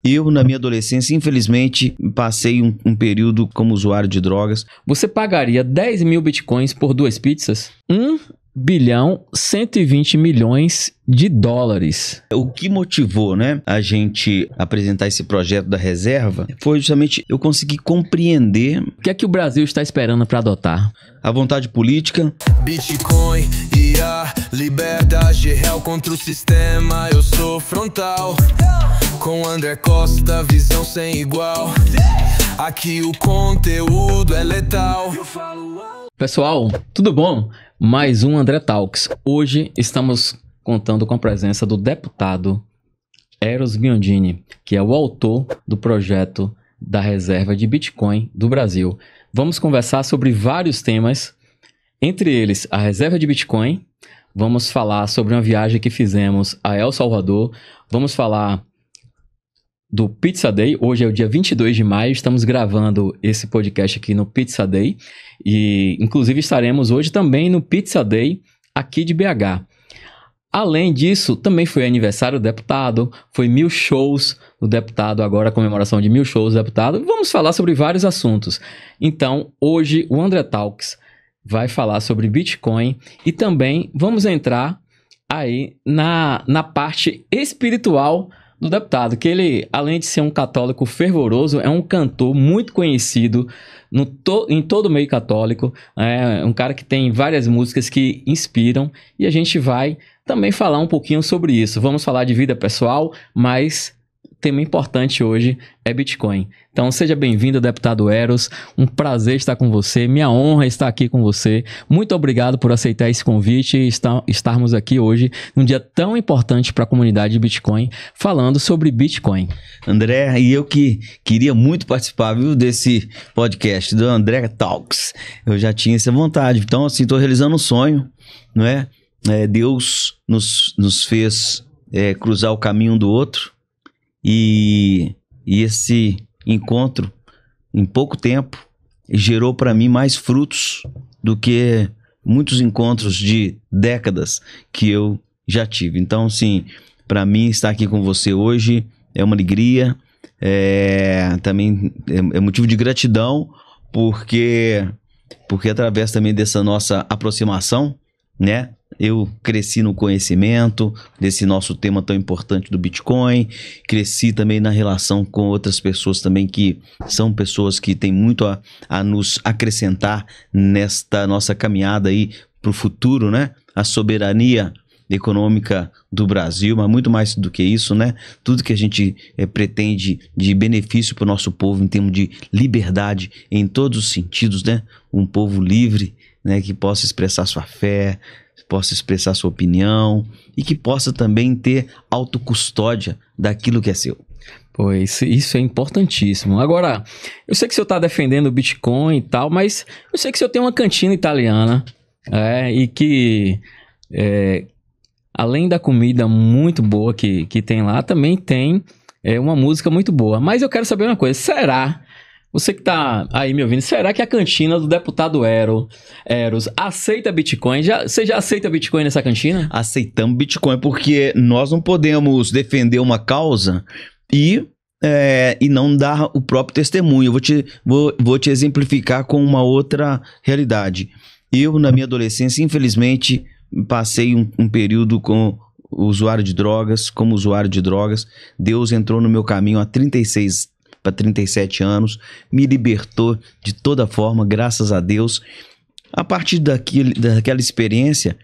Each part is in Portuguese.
Eu, na minha adolescência, infelizmente, passei um período como usuário de drogas. Você pagaria 10 mil bitcoins por 2 pizzas? 1 bilhão 120 milhões de dólares. O que motivou, né, a gente apresentar esse projeto da reserva foi justamente eu conseguir compreender O que é que o Brasil está esperando para adotar? a vontade política, Bitcoin e a liberdade real contra o sistema. Eu sou frontal com André Costa, visão sem igual. Aqui o conteúdo é letal. Pessoal, tudo bom? Mais um André Talks. Hoje estamos contando com a presença do deputado Eros Biondini, que é o autor do projeto da reserva de Bitcoin do Brasil. Vamos conversar sobre vários temas, entre eles a reserva de Bitcoin. Vamos falar sobre uma viagem que fizemos a El Salvador. Vamos falar do Pizza Day. Hoje é o dia 22 de maio, estamos gravando esse podcast aqui no Pizza Day e inclusive estaremos hoje também no Pizza Day aqui de BH. Além disso, também foi aniversário do deputado, foi 1000 shows do deputado, agora a comemoração de 1000 shows do deputado. Vamos falar sobre vários assuntos. Então, hoje o André Talks vai falar sobre Bitcoin e também vamos entrar aí na parte espiritual do deputado, que ele, além de ser um católico fervoroso, é um cantor muito conhecido em todo o meio católico, é um cara que tem várias músicas que inspiram e a gente vai também falar um pouquinho sobre isso. Vamos falar de vida pessoal, mas tema importante hoje é Bitcoin. Então seja bem-vindo, deputado Eros, um prazer estar com você, minha honra estar aqui com você. Muito obrigado por aceitar esse convite e estarmos aqui hoje num dia tão importante para a comunidade de Bitcoin, falando sobre Bitcoin. André, e eu que queria muito participar, viu, desse podcast do André Talks. Eu já tinha essa vontade, então assim, estou realizando um sonho, não é? Deus nos fez cruzar o caminho um do outro e esse encontro, em pouco tempo, gerou para mim mais frutos do que muitos encontros de décadas que eu já tive. Então, sim, para mim estar aqui com você hoje é uma alegria, também é motivo de gratidão, porque através também dessa nossa aproximação, né, eu cresci no conhecimento desse nosso tema tão importante do Bitcoin, cresci também na relação com outras pessoas também que são pessoas que têm muito a nos acrescentar nesta nossa caminhada aí para o futuro, né? A soberania econômica do Brasil, mas muito mais do que isso, né? Tudo que a gente pretende de benefício para o nosso povo em termos de liberdade em todos os sentidos, né? Um povo livre, né? Que possa expressar sua fé, possa expressar sua opinião e que possa também ter autocustódia daquilo que é seu. Pois, isso é importantíssimo. Agora, eu sei que o senhor está defendendo o Bitcoin e tal, mas eu sei que o senhor tem uma cantina italiana e que, além da comida muito boa que tem lá, também tem uma música muito boa. Mas eu quero saber uma coisa, será... Você que está aí me ouvindo, será que a cantina do deputado Eros aceita Bitcoin? Você já aceita Bitcoin nessa cantina? Aceitamos Bitcoin porque nós não podemos defender uma causa e não dar o próprio testemunho. Eu vou te exemplificar com uma outra realidade. Eu, na minha adolescência, infelizmente, passei um período como usuário de drogas. Deus entrou no meu caminho há 37 anos, me libertou de toda forma, graças a Deus. A partir daquela experiência,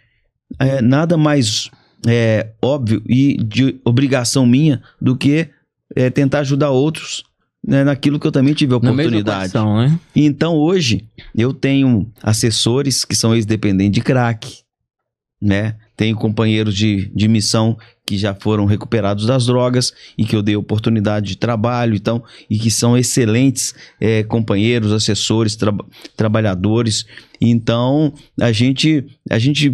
nada mais óbvio e de obrigação minha do que tentar ajudar outros, né, naquilo que eu também tive a oportunidade. Na mesma condição, né? Então hoje eu tenho assessores que são ex-dependentes de crack, né? Tenho companheiros de missão que já foram recuperados das drogas e que eu dei oportunidade de trabalho, então, e que são excelentes companheiros, assessores, trabalhadores. Então, a gente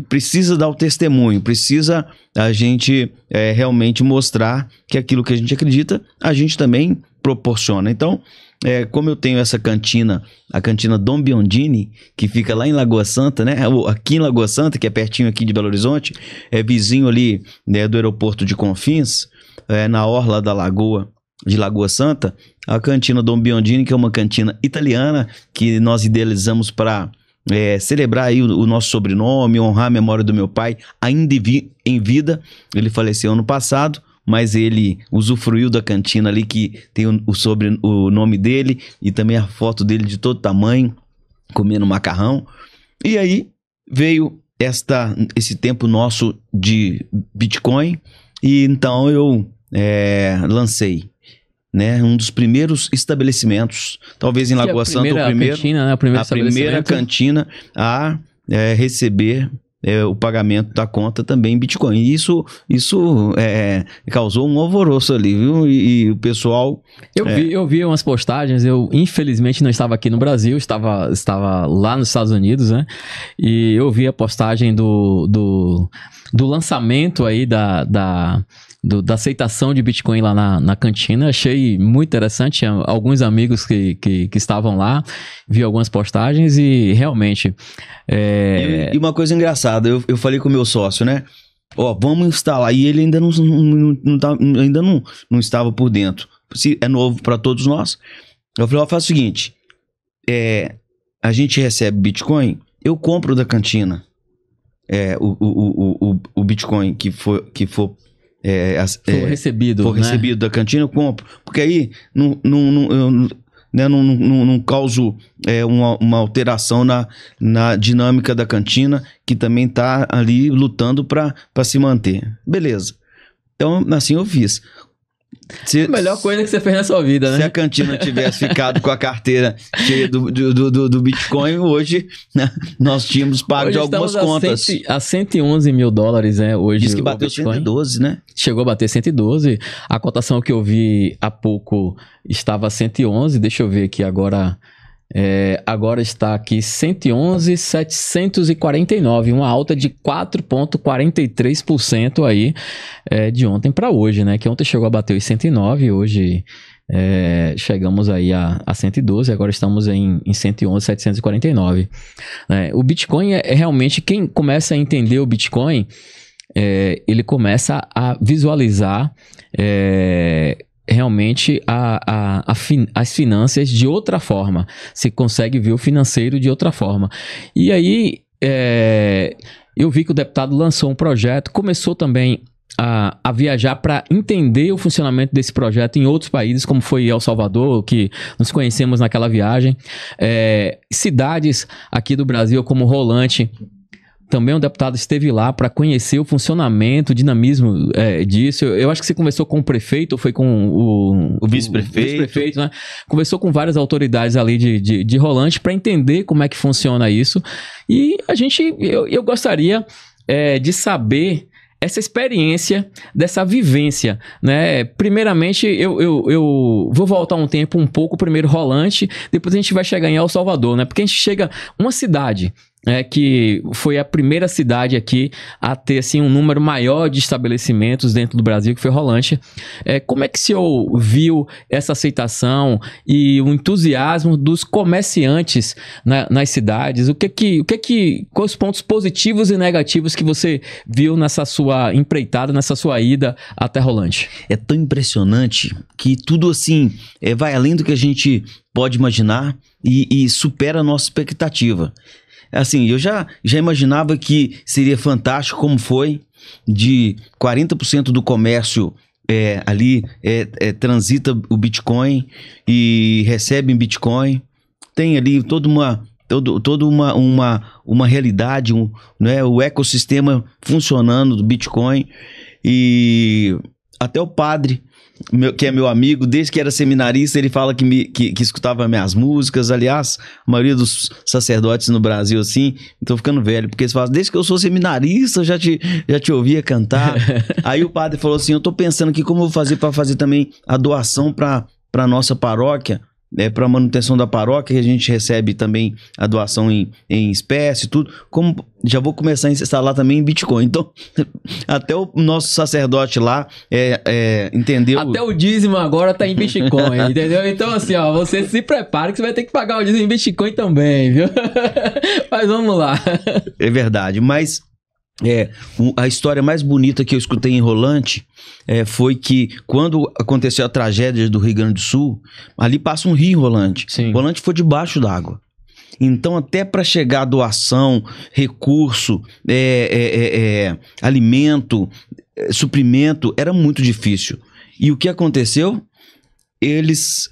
precisa dar o testemunho, precisa a gente realmente mostrar que aquilo que a gente acredita, a gente também proporciona. Então, como eu tenho essa cantina, a cantina Dom Biondini, que fica lá em Lagoa Santa, né? Aqui em Lagoa Santa, que é pertinho aqui de Belo Horizonte, é vizinho ali, né, do aeroporto de Confins, na orla da lagoa, de Lagoa Santa, a cantina Dom Biondini, que é uma cantina italiana, que nós idealizamos para celebrar aí o nosso sobrenome, honrar a memória do meu pai, ainda em vida. Ele faleceu ano passado, mas ele usufruiu da cantina ali, que tem o nome dele e também a foto dele de todo tamanho, comendo macarrão. E aí veio esse tempo nosso de Bitcoin, e então eu lancei, né, um dos primeiros estabelecimentos, talvez em Lagoa Santa, a primeira cantina a receber o pagamento da conta também em Bitcoin. E isso causou um alvoroço ali, viu? E o pessoal... Eu vi umas postagens, eu infelizmente não estava aqui no Brasil, estava lá nos Estados Unidos, né? E eu vi a postagem do lançamento aí da aceitação de Bitcoin lá na cantina. Achei muito interessante. Tinha alguns amigos que estavam lá, vi algumas postagens e realmente... E uma coisa engraçada, eu falei com o meu sócio, né? Vamos instalar. E ele ainda não estava por dentro. Se é novo para todos nós. Eu falei, faz o seguinte, a gente recebe Bitcoin, eu compro da cantina o Bitcoin que for recebido, recebido da cantina, eu compro. Porque aí não causo uma alteração na dinâmica da cantina, que também está ali lutando para se manter. Beleza. Então, assim eu fiz. A melhor coisa que você fez na sua vida, né? Se a cantina tivesse ficado com a carteira cheia do Bitcoin, hoje, né, nós tínhamos pago de algumas contas. A 111 mil dólares, né? Hoje diz que bateu 112, né? Chegou a bater 112. A cotação que eu vi há pouco estava 111. Deixa eu ver aqui agora. Agora está aqui 111.749, uma alta de 4,43% aí de ontem para hoje, né? Que ontem chegou a bater os 109, hoje chegamos aí a 112, agora estamos em 111.749. O Bitcoin é realmente, quem começa a entender o Bitcoin, ele começa a visualizar realmente as finanças de outra forma. Se consegue ver o financeiro de outra forma. E aí, eu vi que o deputado lançou um projeto, começou também a viajar para entender o funcionamento desse projeto em outros países, como foi El Salvador, que nos conhecemos naquela viagem. Cidades aqui do Brasil, como Rolante, também o deputado esteve lá para conhecer o funcionamento, o dinamismo disso. Eu acho que você conversou com o prefeito, ou foi com o vice-prefeito, né? Conversou com várias autoridades ali de Rolante para entender como é que funciona isso. E eu gostaria de saber essa experiência, dessa vivência, né? Primeiramente, eu vou voltar um tempo um pouco, primeiro Rolante, depois a gente vai chegar em El Salvador, né? Porque a gente chega uma cidade que foi a primeira cidade aqui a ter assim, um número maior de estabelecimentos dentro do Brasil, que foi Rolante. Como é que o senhor viu essa aceitação e o entusiasmo dos comerciantes nas cidades? Quais os pontos positivos e negativos que você viu nessa sua empreitada, nessa sua ida até Rolante? É tão impressionante que tudo assim vai além do que a gente pode imaginar e supera a nossa expectativa. Assim, eu já imaginava que seria fantástico, como foi, de 40% do comércio ali transita o Bitcoin e recebe em Bitcoin. Tem ali toda uma realidade, né, o ecossistema funcionando do Bitcoin. E até o padre, que é meu amigo, desde que era seminarista, ele fala que escutava minhas músicas. Aliás, a maioria dos sacerdotes no Brasil, assim, tô ficando velho, porque eles falam, desde que eu sou seminarista, eu já te ouvia cantar. Aí o padre falou assim, eu tô pensando aqui como eu vou fazer para fazer também a doação para nossa paróquia, para manutenção da paróquia, que a gente recebe também a doação em espécie e tudo. Como já vou começar a instalar também em Bitcoin. Então, até o nosso sacerdote lá entendeu. Até o dízimo agora tá em Bitcoin, entendeu? Então, assim, ó, você se prepara que você vai ter que pagar o dízimo em Bitcoin também, viu? Mas vamos lá. É verdade, mas A história mais bonita que eu escutei em Rolante foi que quando aconteceu a tragédia do Rio Grande do Sul, ali passa um rio em Rolante. Sim. Rolante foi debaixo d'água. Então, até para chegar doação, recurso, alimento, suprimento, era muito difícil. E o que aconteceu? Eles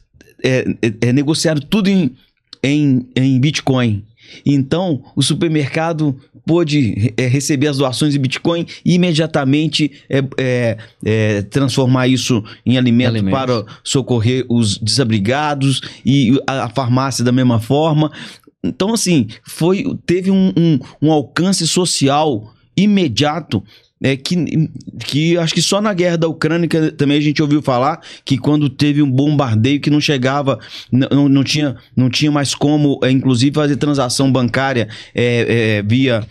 negociaram tudo em Bitcoin. Então, o supermercado pôde receber as doações em Bitcoin e imediatamente transformar isso em alimento para socorrer os desabrigados, e a farmácia da mesma forma. Então, assim, teve um alcance social imediato, que acho que só na guerra da Ucrânia também a gente ouviu falar que quando teve um bombardeio que não chegava, não tinha mais como, inclusive, fazer transação bancária via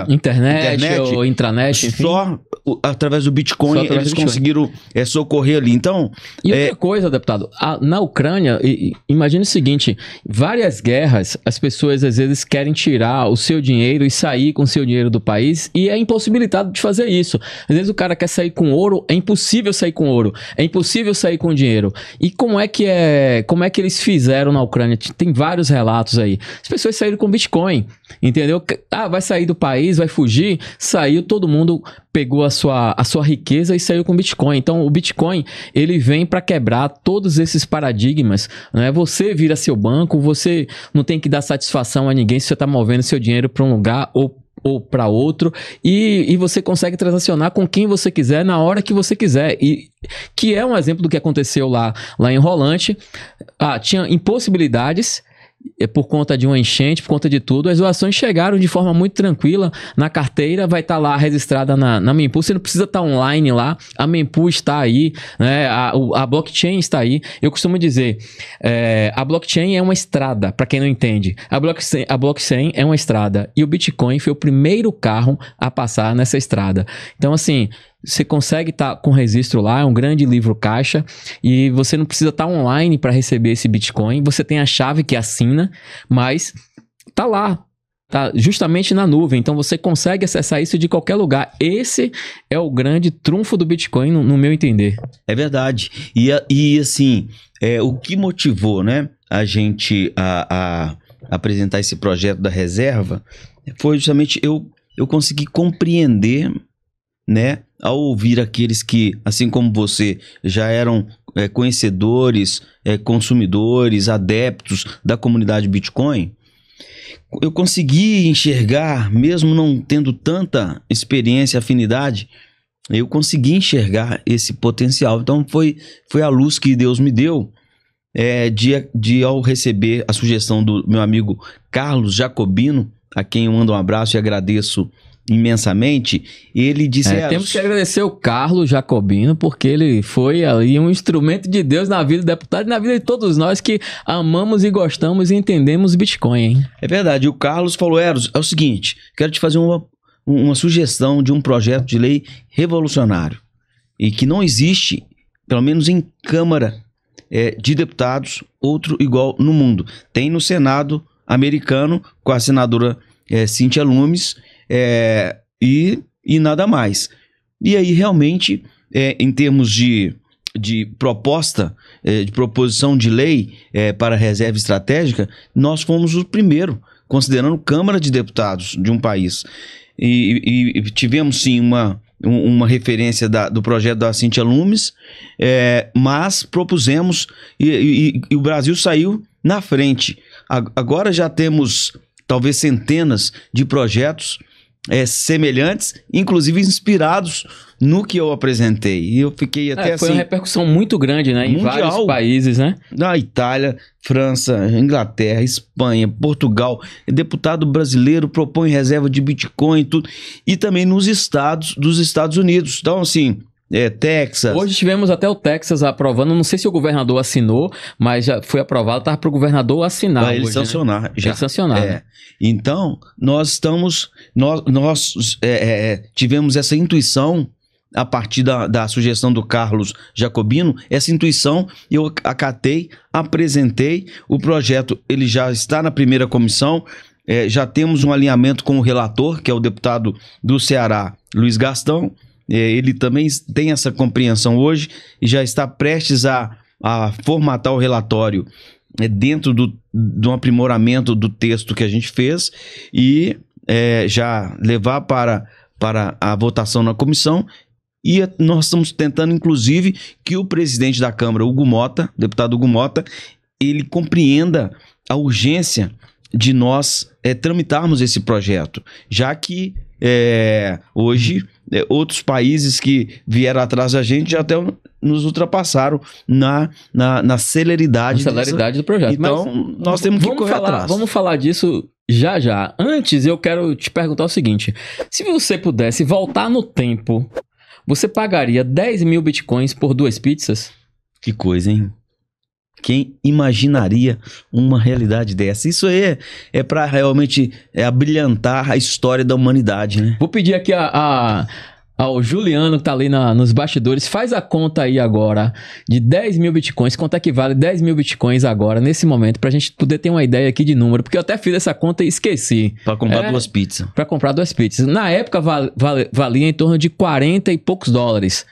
internet ou intranet, enfim. Só através do Bitcoin eles conseguiram socorrer ali. Então, e outra coisa, deputado, na Ucrânia, imagine o seguinte: várias guerras, as pessoas às vezes querem tirar o seu dinheiro e sair com o seu dinheiro do país, e é impossibilitado de fazer isso. Às vezes o cara quer sair com ouro, é impossível sair com ouro, é impossível sair com dinheiro. E como é que eles fizeram na Ucrânia? Tem vários relatos aí. As pessoas saíram com Bitcoin, entendeu? Vai sair do país, vai fugir, saiu, todo mundo pegou a sua riqueza e saiu com Bitcoin. Então o Bitcoin, ele vem para quebrar todos esses paradigmas, né? Você vira seu banco, você não tem que dar satisfação a ninguém se você está movendo seu dinheiro para um lugar ou para outro, e você consegue transacionar com quem você quiser, na hora que você quiser, e que é um exemplo do que aconteceu lá em Rolante. Tinha impossibilidades por conta de uma enchente, por conta de tudo. As doações chegaram de forma muito tranquila na carteira, vai estar lá registrada na Mempool. Você não precisa estar online lá, a Mempool está aí, né? A blockchain está aí. Eu costumo dizer, a blockchain é uma estrada, para quem não entende. A blockchain é uma estrada, e o Bitcoin foi o primeiro carro a passar nessa estrada. Então, assim, você consegue estar com registro lá, é um grande livro caixa, e você não precisa estar online para receber esse Bitcoin. Você tem a chave que assina, mas tá lá, tá justamente na nuvem, então você consegue acessar isso de qualquer lugar. Esse é o grande trunfo do Bitcoin, no meu entender. É verdade. E assim, o que motivou, né, a gente a apresentar esse projeto da reserva foi justamente eu consegui compreender, né, ao ouvir aqueles que, assim como você, já eram conhecedores, consumidores, adeptos da comunidade Bitcoin, eu consegui enxergar, mesmo não tendo tanta experiência, afinidade, eu consegui enxergar esse potencial. Então foi a luz que Deus me deu ao receber a sugestão do meu amigo Carlos Jacobino, a quem eu mando um abraço e agradeço imensamente. Ele disse... temos que agradecer o Carlos Jacobino, porque ele foi ali um instrumento de Deus na vida do deputado e na vida de todos nós que amamos e gostamos e entendemos Bitcoin, hein? É verdade. O Carlos falou, Eros, é o seguinte, quero te fazer uma sugestão de um projeto de lei revolucionário e que não existe, pelo menos em Câmara de Deputados, outro igual no mundo. Tem no Senado americano com a senadora Cynthia Lummis, e nada mais. E aí, realmente, em termos de proposta, de proposição de lei para a reserva estratégica, nós fomos o primeiro, considerando Câmara de Deputados de um país. E tivemos, sim, uma referência do projeto da Cynthia Lummis, mas propusemos e o Brasil saiu na frente. Agora já temos talvez centenas de projetos semelhantes, inclusive inspirados no que eu apresentei. E eu fiquei até foi uma repercussão muito grande, né? Em vários países, né? Na Itália, França, Inglaterra, Espanha, Portugal. Deputado brasileiro propõe reserva de Bitcoin e tudo. E também nos estados dos Estados Unidos. Então, assim... Texas. Hoje tivemos até o Texas aprovando, não sei se o governador assinou, mas já foi aprovado, estava para o governador assinar. Para ele sancionar. Né? Já sancionar. Né? Então, nós tivemos essa intuição a partir da sugestão do Carlos Jacobino, essa intuição eu acatei, apresentei, o projeto ele já está na primeira comissão, já temos um alinhamento com o relator, que é o deputado do Ceará, Luiz Gastão. Ele também tem essa compreensão hoje e já está prestes a formatar o relatório dentro do aprimoramento do texto que a gente fez e já levar para a votação na comissão. E nós estamos tentando, inclusive, que o presidente da Câmara, deputado Hugo Mota, ele compreenda a urgência de nós tramitarmos esse projeto, já que hoje outros países que vieram atrás da gente já até nos ultrapassaram na celeridade do projeto. Então, mas nós temos que correr atrás. Vamos falar disso já já. Antes, eu quero te perguntar o seguinte: se você pudesse voltar no tempo, você pagaria 10 mil bitcoins por 2 pizzas? Que coisa, hein? Quem imaginaria uma realidade dessa? Isso aí é para realmente abrilhantar a história da humanidade, né? Vou pedir aqui ao Juliano, que tá ali nos bastidores, faz a conta aí agora de 10 mil bitcoins. Quanto é que vale 10 mil bitcoins agora, nesse momento, pra gente poder ter uma ideia aqui de número, porque eu até fiz essa conta e esqueci. Pra comprar 2 pizzas. Pra comprar 2 pizzas. Na época valia em torno de 40 e poucos dólares.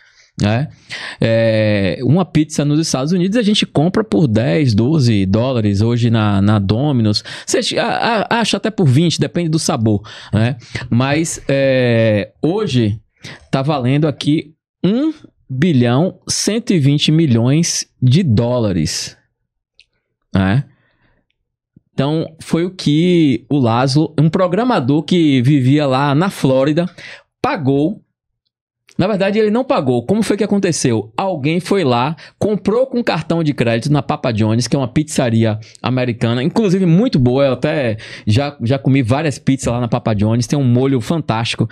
Uma pizza nos Estados Unidos a gente compra por 10, 12 dólares hoje na Domino's. Você acha até por 20, depende do sabor, né? Mas hoje tá valendo aqui 1 bilhão 120 milhões de dólares, né? Então foi o que o Laszlo, um programador que vivia lá na Flórida, pagou. Na verdade, ele não pagou. Como foi que aconteceu? Alguém foi lá, comprou com cartão de crédito na Papa John's, que é uma pizzaria americana, inclusive muito boa. Eu até já comi várias pizzas lá na Papa John's. Tem um molho fantástico,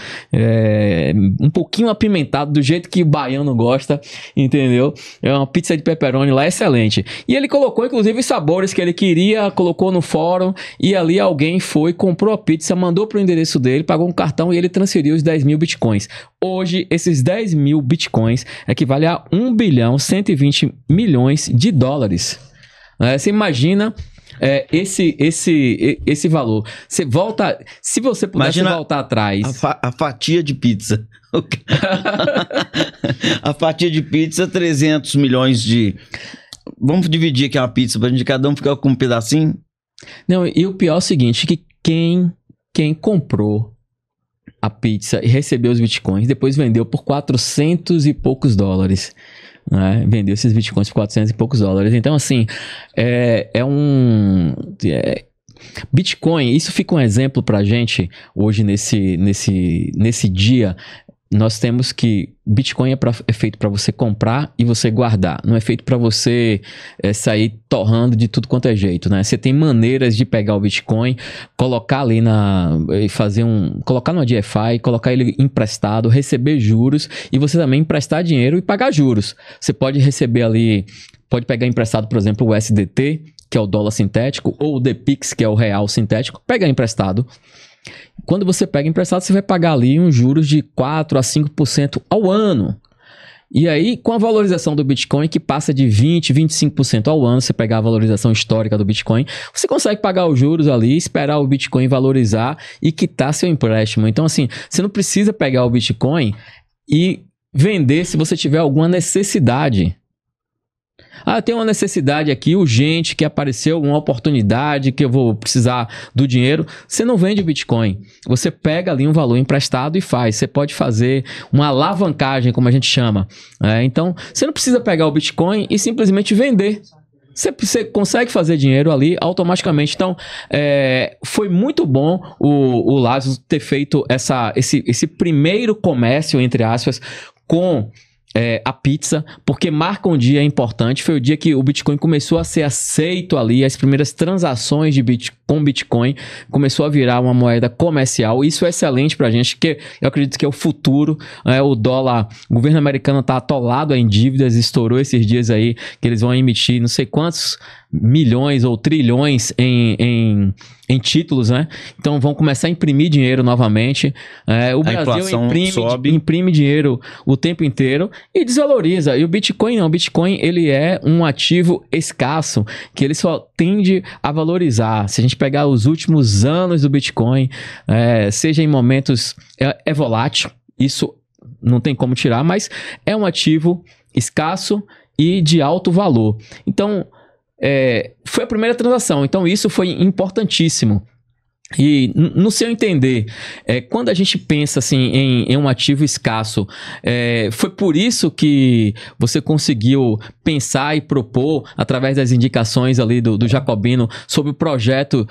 um pouquinho apimentado, do jeito que o baiano gosta, entendeu? É uma pizza de pepperoni lá excelente. E ele colocou, inclusive, os sabores que ele queria, colocou no fórum, e ali alguém foi, comprou a pizza, mandou para o endereço dele, pagou um cartão e ele transferiu os 10 mil bitcoins. Hoje, esses 10 mil bitcoins equivale a 1 bilhão 120 milhões de dólares. Você imagina esse valor. Você volta, se você pudesse voltar atrás... A fatia de pizza. A fatia de pizza, 300 milhões de... Vamos dividir aqui uma pizza para cada um ficar com um pedacinho? Não, e o pior é o seguinte, que quem comprou a pizza e recebeu os bitcoins, depois vendeu por 400 e poucos dólares, né? Vendeu esses bitcoins por 400 e poucos dólares. Então, assim, Bitcoin, isso fica um exemplo pra gente hoje nesse dia. Nós temos que Bitcoin é feito para você comprar e você guardar. Não é feito para você sair torrando de tudo quanto é jeito, né? Você tem maneiras de pegar o Bitcoin, colocar ali colocar no DeFi, colocar ele emprestado, receber juros e você também emprestar dinheiro e pagar juros. Você pode receber ali, pode pegar emprestado, por exemplo, o USDT, que é o dólar sintético, ou o DPix, que é o real sintético, pegar emprestado. Quando você pega emprestado, você vai pagar ali uns juros de 4% a 5% ao ano. E aí, com a valorização do Bitcoin, que passa de 20%, 25% ao ano, você pegar a valorização histórica do Bitcoin, você consegue pagar os juros ali, esperar o Bitcoin valorizar e quitar seu empréstimo. Então, assim, você não precisa pegar o Bitcoin e vender se você tiver alguma necessidade. Tem uma necessidade aqui urgente, que apareceu uma oportunidade, que eu vou precisar do dinheiro. Você não vende o Bitcoin. Você pega ali um valor emprestado e faz. Você pode fazer uma alavancagem, como a gente chama. Então, você não precisa pegar o Bitcoin e simplesmente vender. Você consegue fazer dinheiro ali automaticamente. Então, foi muito bom o Laszlo ter feito esse primeiro comércio, entre aspas, com a pizza, porque marca um dia importante. Foi o dia que o Bitcoin começou a ser aceito ali, as primeiras transações com Bitcoin começou a virar uma moeda comercial. Isso é excelente pra gente, que eu acredito que é o futuro. O dólar, o governo americano tá atolado em dívidas, estourou esses dias aí que eles vão emitir não sei quantos milhões ou trilhões em títulos, né? Então vão começar a imprimir dinheiro novamente. O Brasil imprime dinheiro o tempo inteiro e desvaloriza. E o Bitcoin não. O Bitcoin, ele é um ativo escasso que ele só tende a valorizar. Se a gente pegar os últimos anos do Bitcoin, seja em momentos... É volátil, isso não tem como tirar, mas é um ativo escasso e de alto valor. Então, foi a primeira transação. Então, isso foi importantíssimo. E no seu entender, quando a gente pensa assim, em um ativo escasso, foi por isso que você conseguiu pensar e propor, através das indicações ali do Jacobino, sobre o projeto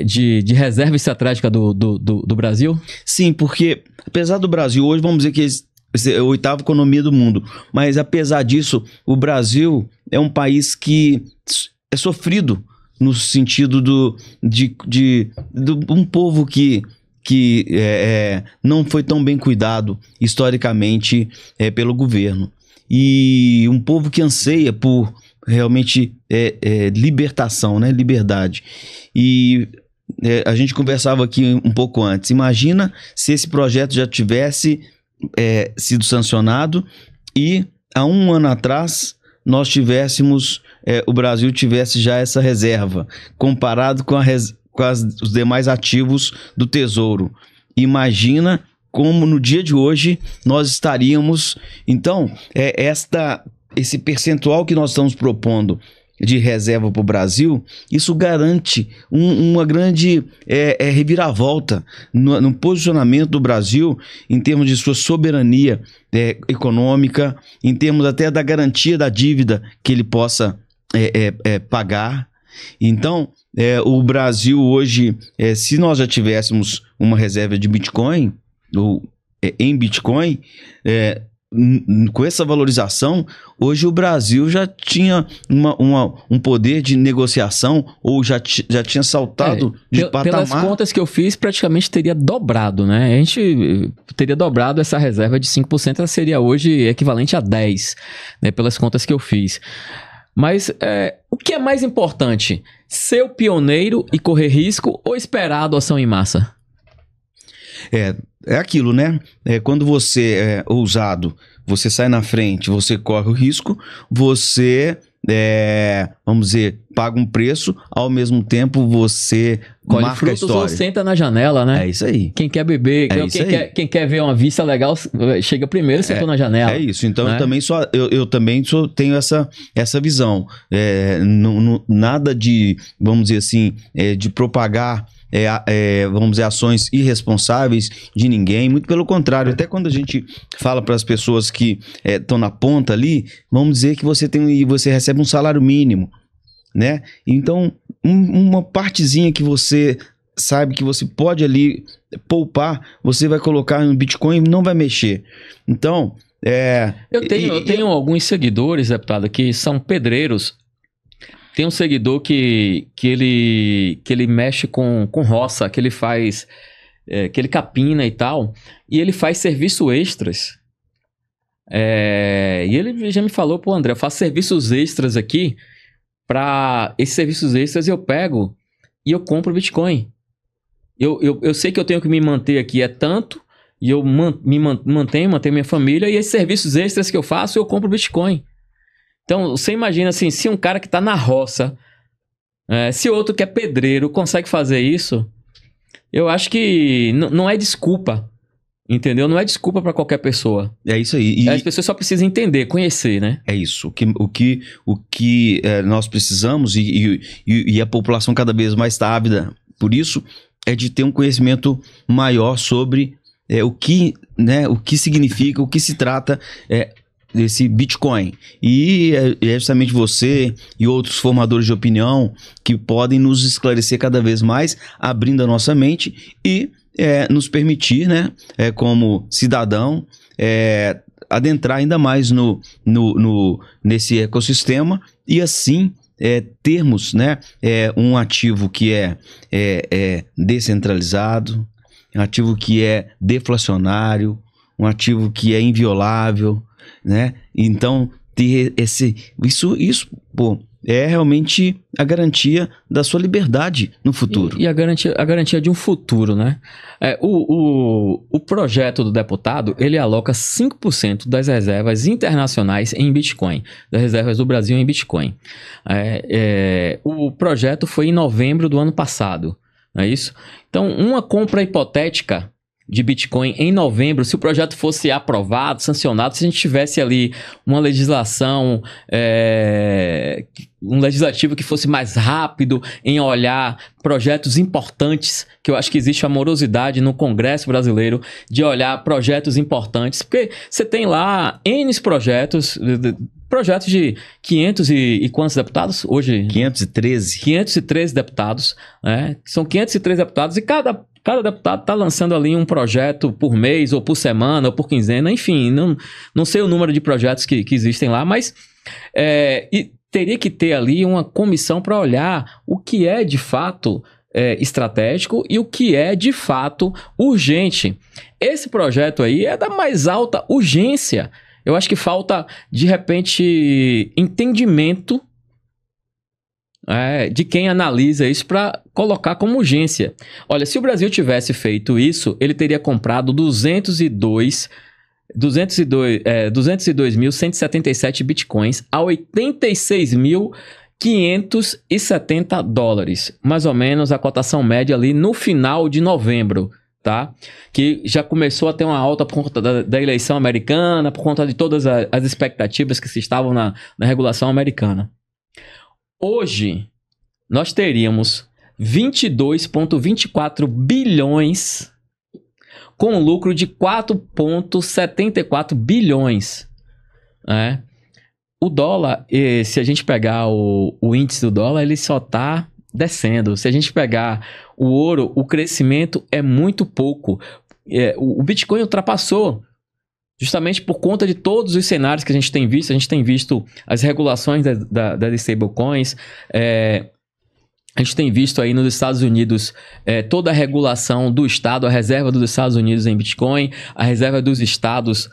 de reserva estratégica do Brasil? Sim, porque apesar do Brasil hoje, vamos dizer que é a 8ª economia do mundo, mas apesar disso, o Brasil é um país que é sofrido no sentido de um povo que não foi tão bem cuidado historicamente pelo governo. E um povo que anseia por realmente libertação, né? Liberdade. E a gente conversava aqui um pouco antes. Imagina se esse projeto já tivesse sido sancionado e há um ano atrás nós tivéssemos, o Brasil tivesse já essa reserva, comparado com os demais ativos do Tesouro. Imagina como no dia de hoje nós estaríamos. Então, esse percentual que nós estamos propondo de reserva para o Brasil, isso garante uma grande reviravolta no posicionamento do Brasil em termos de sua soberania econômica, em termos até da garantia da dívida que ele possa pagar. Então, o Brasil hoje, se nós já tivéssemos uma reserva de Bitcoin, ou em Bitcoin, com essa valorização, hoje o Brasil já tinha um poder de negociação, ou já tinha saltado de patamar. Pelas contas que eu fiz, praticamente teria dobrado, né? A gente teria dobrado essa reserva de 5%, ela seria hoje equivalente a 10%, né? Pelas contas que eu fiz. Mas o que é mais importante? Ser o pioneiro e correr risco, ou esperar a adoção em massa? É aquilo, né? Quando você é ousado, você sai na frente, você corre o risco, você, vamos dizer, paga um preço, ao mesmo tempo você colhe marca frutos a história. Ou senta na janela, né? É isso aí. Quem quer beber, quem quer ver uma vista legal, chega primeiro e sentou na janela. É isso. Então, né? eu também tenho essa visão. Nada de, vamos dizer assim, de propagar vamos dizer, ações irresponsáveis de ninguém, muito pelo contrário. Até quando a gente fala para as pessoas que estão na ponta ali, vamos dizer que você recebe um salário mínimo, né? Então, uma partezinha que você sabe que você pode ali poupar, você vai colocar no Bitcoin e não vai mexer. Então, eu tenho alguns seguidores, deputado, que são pedreiros. Tem um seguidor que ele mexe com roça, que ele faz, que ele capina e tal, e ele faz serviço extras. E ele já me falou, pô, André, eu faço serviços extras aqui, para esses serviços extras eu pego e eu compro Bitcoin. Eu sei que eu tenho que me manter aqui tanto, e eu me mantenho minha família, e esses serviços extras que eu faço, eu compro Bitcoin. Então, você imagina assim, se um cara que está na roça, se outro que é pedreiro consegue fazer isso, eu acho que não é desculpa, entendeu? Não é desculpa para qualquer pessoa. É isso aí. As pessoas só precisam entender, conhecer, né? É isso. O que nós precisamos, e a população cada vez mais está ávida por isso, é de ter um conhecimento maior sobre o que significa, o que se trata desse Bitcoin. E é justamente você e outros formadores de opinião que podem nos esclarecer cada vez mais, abrindo a nossa mente e nos permitir, né, como cidadão, adentrar ainda mais nesse ecossistema e assim termos, né, um ativo que é descentralizado, um ativo que é deflacionário, um ativo que é inviolável, né? Então, ter isso, pô, é realmente a garantia da sua liberdade no futuro. E a garantia de um futuro, né? O projeto do deputado, ele aloca 5% das reservas internacionais em Bitcoin, das reservas do Brasil em Bitcoin. O projeto foi em novembro do ano passado, não é isso? Então, uma compra hipotética de Bitcoin em novembro, se o projeto fosse aprovado, sancionado, se a gente tivesse ali uma legislação, um legislativo que fosse mais rápido em olhar projetos importantes, que eu acho que existe a morosidade no Congresso brasileiro de olhar projetos importantes, porque você tem lá N projetos de 500 e quantos deputados hoje? 513. 513 deputados, né? São 503 deputados e cada deputado está lançando ali um projeto por mês, ou por semana, ou por quinzena, enfim, não sei o número de projetos que existem lá, mas e teria que ter ali uma comissão para olhar o que é de fato estratégico e o que é de fato urgente. Esse projeto aí é da mais alta urgência. Eu acho que falta, de repente, entendimento de quem analisa isso para colocar como urgência. Olha, se o Brasil tivesse feito isso, ele teria comprado 202.177 bitcoins a 86.570 dólares. Mais ou menos a cotação média ali no final de novembro, tá? Que já começou a ter uma alta por conta da eleição americana, por conta de todas as expectativas que se estavam na regulação americana. Hoje, nós teríamos 22,24 bilhões com lucro de 4,74 bilhões. O dólar, se a gente pegar o índice do dólar, ele só está descendo. Se a gente pegar o ouro, o crescimento é muito pouco. O Bitcoin ultrapassou, justamente por conta de todos os cenários que a gente tem visto. A gente tem visto as regulações das stablecoins. A gente tem visto aí nos Estados Unidos toda a regulação do Estado, a reserva dos Estados Unidos em Bitcoin, a reserva dos Estados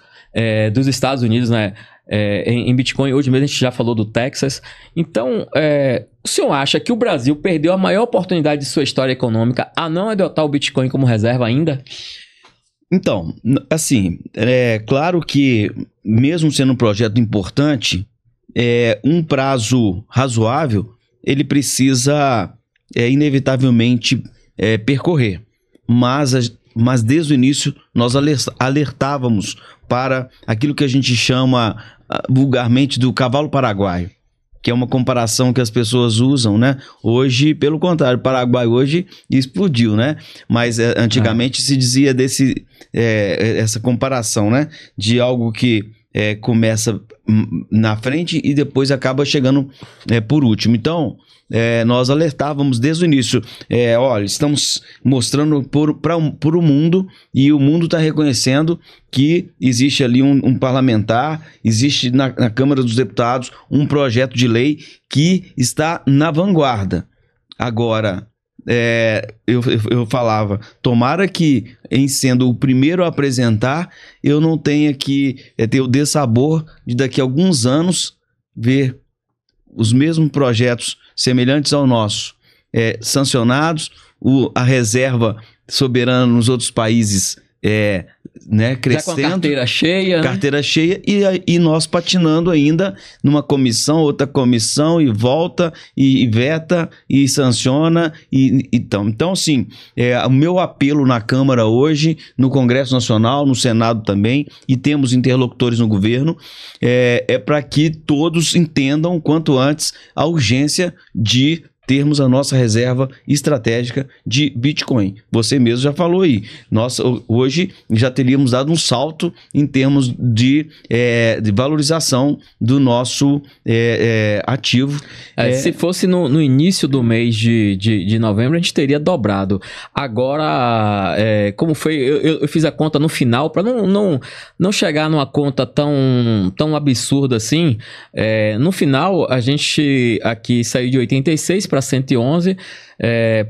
Unidos, né, em Bitcoin. Hoje mesmo a gente já falou do Texas. Então, o senhor acha que o Brasil perdeu a maior oportunidade de sua história econômica a não adotar o Bitcoin como reserva ainda? Então, assim, é claro que, mesmo sendo um projeto importante, um prazo razoável, ele precisa, inevitavelmente, percorrer. Mas desde o início, nós alertávamos para aquilo que a gente chama vulgarmente do cavalo paraguaio, que é uma comparação que as pessoas usam, né? Hoje, pelo contrário, o Paraguai hoje explodiu, né? Mas antigamente se dizia essa comparação, né? De algo que começa na frente e depois acaba chegando por último. Então, nós alertávamos desde o início, olha, estamos mostrando para o mundo, e o mundo está reconhecendo que existe ali um parlamentar, existe na Câmara dos Deputados um projeto de que está na vanguarda. Agora, eu falava, tomara que, em sendo o primeiro a apresentar, eu não tenha que ter o dessabor de daqui a alguns anos ver os mesmos projetos semelhantes ao nosso sancionados, a reserva soberana nos outros países crescendo. Já com a carteira cheia. E nós patinando ainda numa comissão, outra comissão, e volta, e veta, e sanciona. Então, assim, o meu apelo na Câmara hoje, no Congresso Nacional, no Senado também, e temos interlocutores no governo, para que todos entendam quanto antes a urgência de termos a nossa reserva estratégica de Bitcoin. Você mesmo já falou aí. Nós hoje já teríamos dado um salto em termos de valorização do nosso ativo. Se fosse no início do mês de novembro, a gente teria dobrado. Agora, como foi? Eu fiz a conta no final, para não chegar numa conta tão absurda assim. No final, a gente aqui saiu de 86 para 111,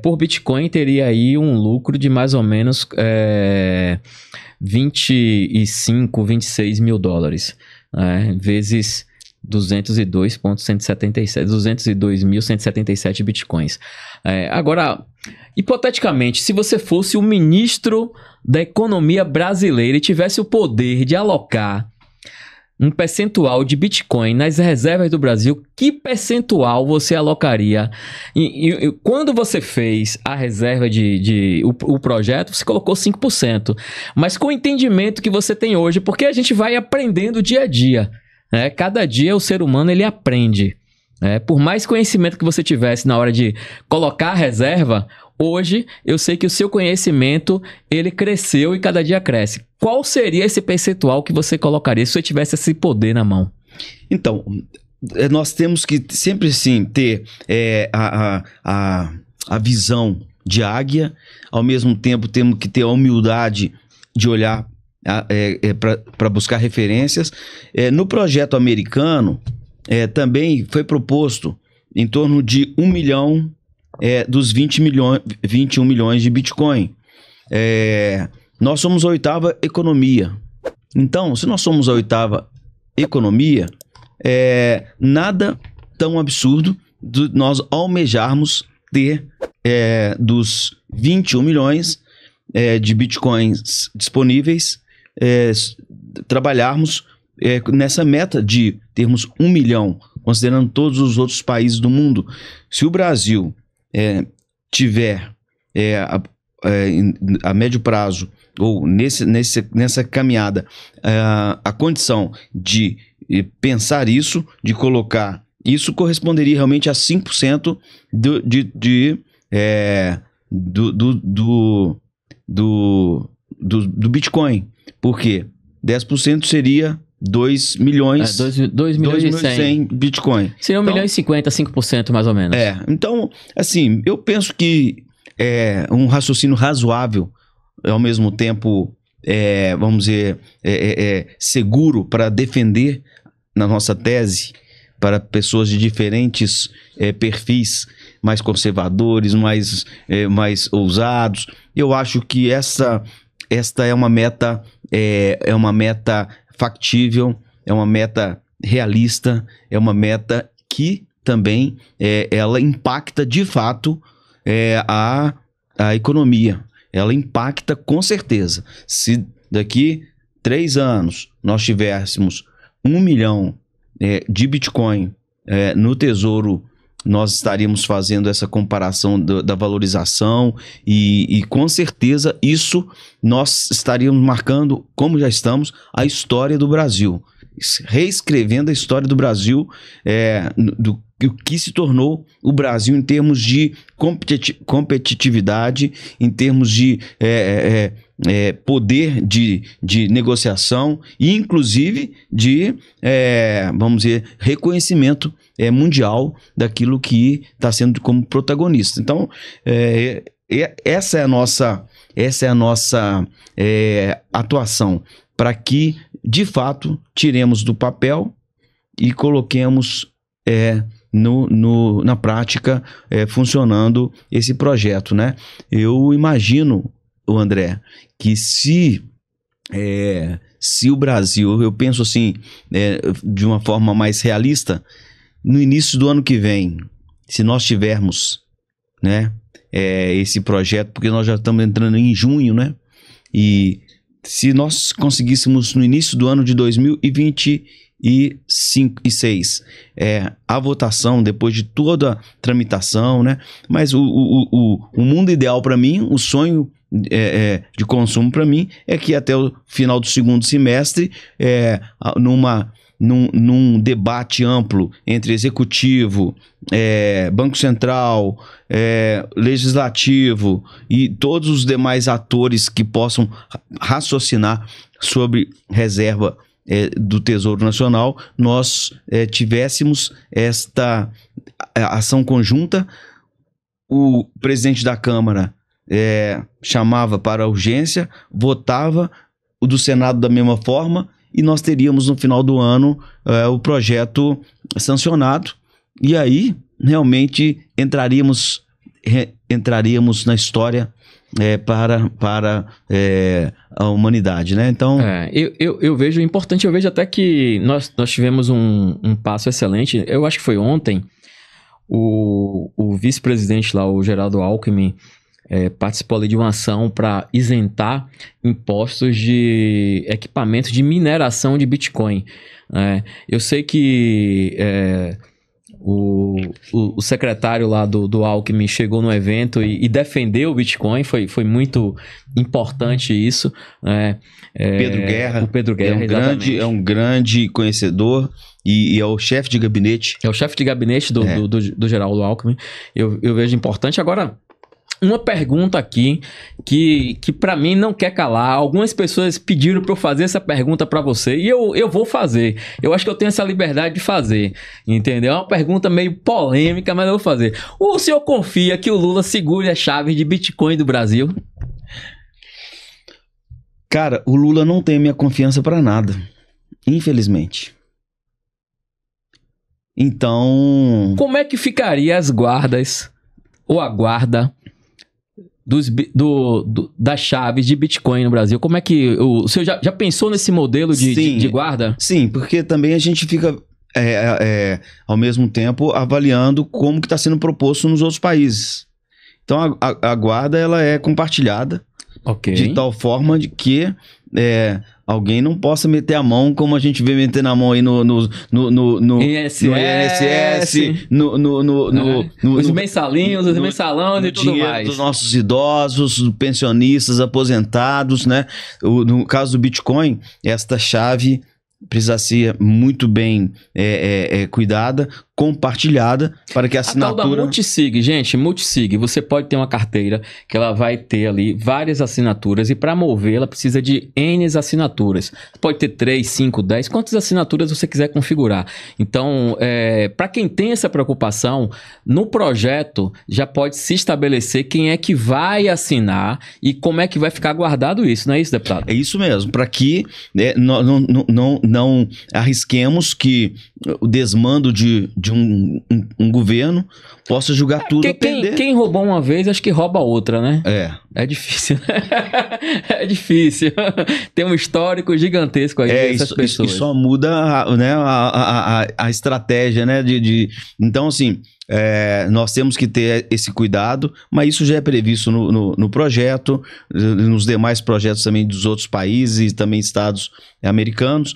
por Bitcoin teria aí um lucro de mais ou menos 25, 26 mil dólares, vezes 202.177 bitcoins. Agora, hipoteticamente, se você fosse o ministro da economia brasileira e tivesse o poder de alocar um percentual de Bitcoin nas reservas do Brasil, que percentual você alocaria? E quando você fez a reserva o projeto, você colocou 5%. Mas com o entendimento que você tem hoje, porque a gente vai aprendendo dia a dia, né? Cada dia o ser humano ele aprende. Por mais conhecimento que você tivesse na hora de colocar a reserva, hoje eu sei que o seu conhecimento ele cresceu e cada dia cresce. Qual seria esse percentual que você colocaria se você tivesse esse poder na mão? Então, nós temos que sempre sim ter a visão de águia, ao mesmo tempo temos que ter a humildade de olhar para buscar referências. No projeto americano, também foi proposto em torno de 1 milhão dos 21 milhões de Bitcoin. Nós somos a 8ª economia. Então, se nós somos a 8ª economia, nada tão absurdo de nós almejarmos ter dos 21 milhões de Bitcoins disponíveis, trabalharmos nessa meta de termos 1 milhão, considerando todos os outros países do mundo. Se o Brasil tiver a médio prazo ou nessa caminhada a condição de pensar isso, de colocar isso, corresponderia realmente a 5% do Bitcoin. Por quê? 10% seria 2 milhões. 2 milhões e 100 Bitcoin. Seria 1 milhão e 50, 5% mais ou menos. Então, assim, eu penso que um raciocínio razoável, ao mesmo tempo, vamos dizer, seguro para defender na nossa tese, para pessoas de diferentes perfis, mais conservadores, mais ousados. Eu acho que esta é uma meta, factível, é uma meta realista, é uma meta que também ela impacta de fato a economia. Ela impacta com certeza. Se daqui 3 anos nós tivéssemos 1 milhão de Bitcoin no Tesouro, nós estaríamos fazendo essa comparação da valorização e com certeza isso nós estaríamos marcando, como já estamos, a história do Brasil, reescrevendo a história do Brasil, do que se tornou o Brasil em termos de competitividade, em termos de poder de negociação e inclusive de, vamos dizer, reconhecimento mundial daquilo que está sendo como protagonista. Então, essa é a nossa atuação, para que, de fato, tiremos do papel e coloquemos na prática funcionando esse projeto, né? Eu imagino, André, que se o Brasil, eu penso assim, de uma forma mais realista, no início do ano que vem, se nós tivermos, né, esse projeto, porque nós já estamos entrando em junho, né? E se nós conseguíssemos no início do ano de 2026 a votação, depois de toda a tramitação, né? Mas o mundo ideal para mim, o sonho de consumo para mim, é que até o final do segundo semestre, num debate amplo entre executivo, Banco Central, legislativo e todos os demais atores que possam raciocinar sobre reserva do Tesouro Nacional, nós tivéssemos esta ação conjunta. O presidente da Câmara chamava para a urgência, votava, o do Senado da mesma forma, e nós teríamos no final do ano o projeto sancionado, e aí realmente entraríamos na história para a humanidade, né? Então... Eu vejo importante, eu vejo até que nós tivemos um passo excelente, eu acho que foi ontem, o vice-presidente lá, o Geraldo Alckmin, participou ali de uma ação para isentar impostos de equipamentos de mineração de Bitcoin. Eu sei que o secretário lá do Alckmin chegou no evento e defendeu o Bitcoin, foi muito importante isso. Pedro Guerra. O Pedro Guerra, é um grande conhecedor e é o chefe de gabinete. É o chefe de gabinete do Geraldo Alckmin. Eu vejo importante. Agora, uma pergunta aqui que para mim não quer calar. Algumas pessoas pediram para eu fazer essa pergunta para você e eu vou fazer. Eu acho que eu tenho essa liberdade de fazer, entendeu? É uma pergunta meio polêmica, mas eu vou fazer. O senhor confia que o Lula segure as chaves de Bitcoin do Brasil? Cara, o Lula não tem minha confiança para nada, infelizmente. Então... Como é que ficaria as guardas ou a guarda das chaves de Bitcoin no Brasil? Como é que... O senhor já pensou nesse modelo de guarda? Sim, porque também a gente fica, ao mesmo tempo, avaliando como que está sendo proposto nos outros países. Então, a guarda ela é compartilhada de tal forma de que alguém não possa meter a mão como a gente vê metendo a mão aí no INSS, os mensalinhos, os mensalões e tudo mais. Dos nossos idosos, pensionistas, aposentados, né? No caso do Bitcoin, esta chave precisa ser muito bem cuidada, compartilhada, para que a assinatura... A tal da Multisig, gente, Multisig, você pode ter uma carteira que ela vai ter ali várias assinaturas e para mover ela precisa de N assinaturas. Pode ter 3, 5, 10, quantas assinaturas você quiser configurar. Então, para quem tem essa preocupação, no projeto já pode se estabelecer quem é que vai assinar e como é que vai ficar guardado isso, não é isso, deputado? É isso mesmo, para que não arrisquemos que o desmando de um governo possa julgar tudo a perder. Quem roubou uma vez, acho que rouba outra, né? É difícil. É difícil. Tem um histórico gigantesco aí dessas pessoas. E só muda, né, a estratégia, né? Então, assim, nós temos que ter esse cuidado, mas isso já é previsto no projeto, nos demais projetos também dos outros países e também estados americanos,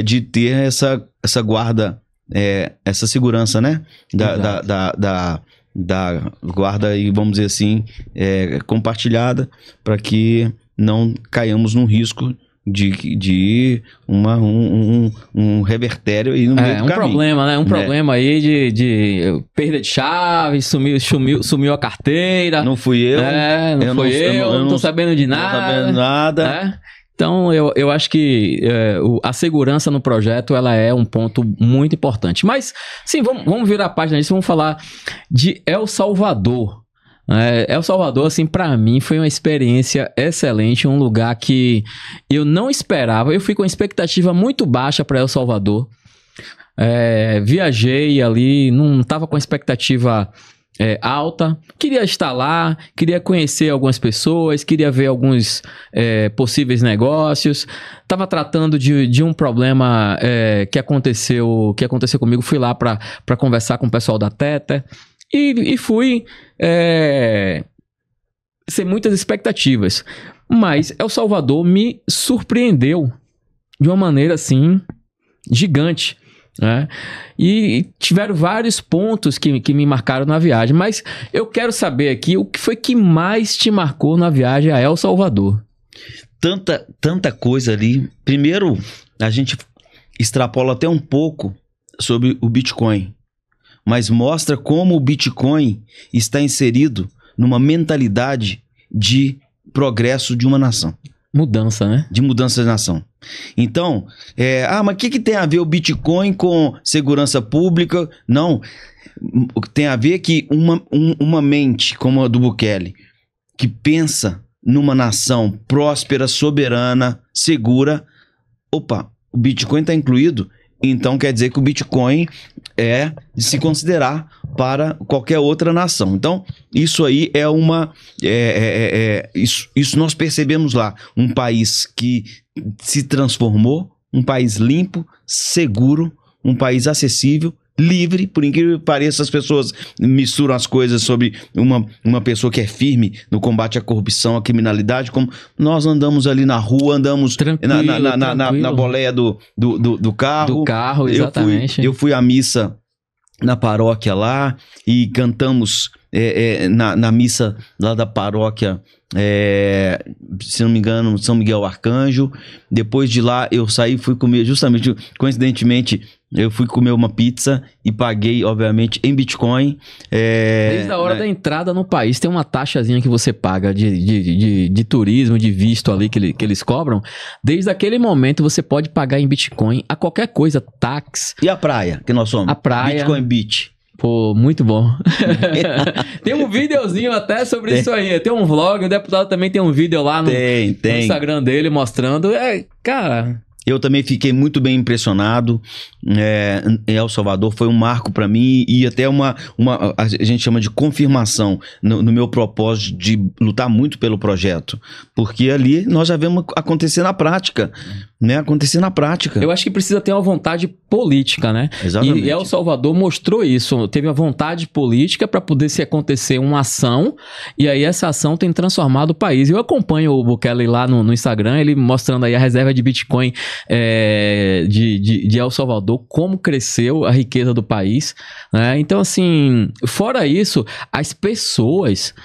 de ter essa guarda, essa segurança, né? Da guarda, e vamos dizer assim, compartilhada, para que não caiamos num risco de um revertério aí no meio do caminho. Problema, né? Problema aí de perda de chave, sumiu a carteira. Não fui eu. Não fui eu, não tô sabendo de nada. Não tô sabendo nada. Então, eu acho que a segurança no projeto ela é um ponto muito importante. Mas, sim, vamos virar a página disso, vamos falar de El Salvador. El Salvador, assim, para mim foi uma experiência excelente, um lugar que eu não esperava. Eu fui com expectativa muito baixa para El Salvador. Viajei ali, não estava com expectativa alta, queria estar lá, queria conhecer algumas pessoas, queria ver alguns possíveis negócios, estava tratando de um problema que aconteceu comigo, fui lá para conversar com o pessoal da Tether e fui sem muitas expectativas, mas El Salvador me surpreendeu de uma maneira assim gigante. E tiveram vários pontos que me marcaram na viagem, mas eu quero saber aqui o que foi que mais te marcou na viagem a El Salvador. Tanta coisa ali. Primeiro, a gente extrapola até um pouco sobre o Bitcoin, mas mostra como o Bitcoin está inserido numa mentalidade de progresso de uma nação. Mudança, né? De mudança de nação. Então, mas o que tem a ver o Bitcoin com segurança pública? Não, tem a ver que uma mente como a do Bukele, que pensa numa nação próspera, soberana, segura, o Bitcoin está incluído, então quer dizer que o Bitcoin é de se considerar para qualquer outra nação. Então, isso aí é isso nós percebemos lá. Um país que se transformou, um país limpo, seguro, um país acessível, livre. Por incrível que pareça, as pessoas misturam as coisas sobre uma pessoa que é firme no combate à corrupção, à criminalidade, como nós andamos ali na rua, andamos na boleia do carro. Do carro, exatamente. Eu fui à missa na paróquia lá e cantamos na missa lá da paróquia, se não me engano, São Miguel Arcanjo. Depois de lá eu saí, fui comer, justamente, coincidentemente, eu fui comer uma pizza e paguei, obviamente, em Bitcoin. Desde a hora da entrada no país, tem uma taxazinha que você paga de turismo, de visto ali que eles cobram. Desde aquele momento, você pode pagar em Bitcoin a qualquer coisa, táxi. E a praia, que nós somos? A praia. Bitcoin Beach. Pô, muito bom. Tem um videozinho até sobre isso aí. Tem um vlog, o deputado também tem um vídeo lá no Instagram dele mostrando. Cara... Eu também fiquei muito bem impressionado. Em El Salvador foi um marco para mim e até a gente chama de confirmação no meu propósito de lutar muito pelo projeto, porque ali nós já vemos acontecer na prática, né? Acontecer na prática. Eu acho que precisa ter uma vontade política, né? Exatamente. E El Salvador mostrou isso, teve a vontade política para poder se acontecer uma ação, e aí essa ação tem transformado o país. Eu acompanho o Bukele lá no Instagram, ele mostrando aí a reserva de Bitcoin de El Salvador, como cresceu a riqueza do país, né? Então, assim, fora isso, as pessoas,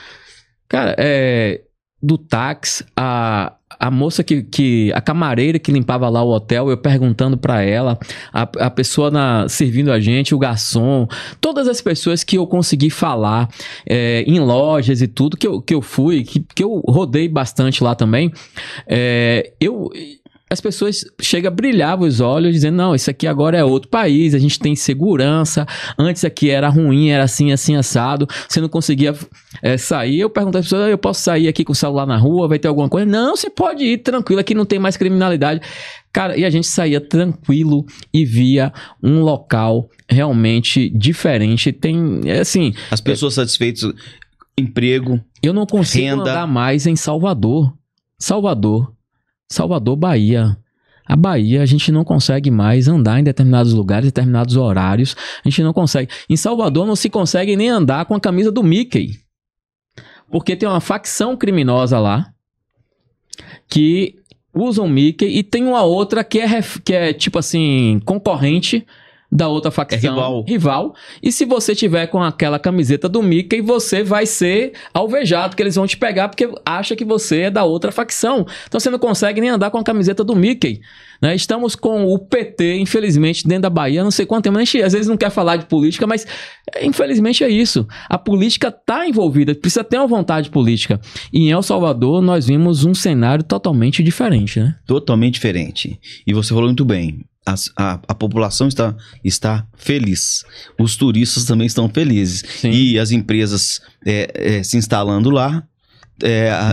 cara, do táxi, a moça a camareira que limpava lá o hotel, eu perguntando pra ela, a pessoa servindo a gente, o garçom, todas as pessoas que eu consegui falar em lojas e tudo, que eu fui, que eu rodei bastante lá também, as pessoas chegam a brilhar os olhos dizendo, não, isso aqui agora é outro país, a gente tem segurança, antes aqui era ruim, era assim, assim, assado, você não conseguia sair. Eu pergunto às pessoas, eu posso sair aqui com o celular na rua, vai ter alguma coisa? Não, você pode ir tranquilo, aqui não tem mais criminalidade. Cara, e a gente saía tranquilo e via um local realmente diferente. Tem, assim... As pessoas satisfeitas, emprego, eu não consigo andar mais em Salvador, Bahia. A Bahia, a gente não consegue mais andar em determinados lugares, em determinados horários. A gente não consegue. Em Salvador não se consegue nem andar com a camisa do Mickey. Porque tem uma facção criminosa lá que usa o Mickey e tem uma outra que é tipo assim, concorrente da outra facção, rival. E se você tiver com aquela camiseta do Mickey, você vai ser alvejado, que eles vão te pegar porque acha que você é da outra facção. Então você não consegue nem andar com a camiseta do Mickey, né? Estamos com o PT, infelizmente, dentro da Bahia, não sei quanto tempo, a gente às vezes não quer falar de política, mas infelizmente é isso. A política está envolvida, precisa ter uma vontade política. E em El Salvador nós vimos um cenário totalmente diferente, né? Totalmente diferente. E você falou muito bem. A população está feliz. Os turistas também estão felizes. Sim. E as empresas se instalando lá,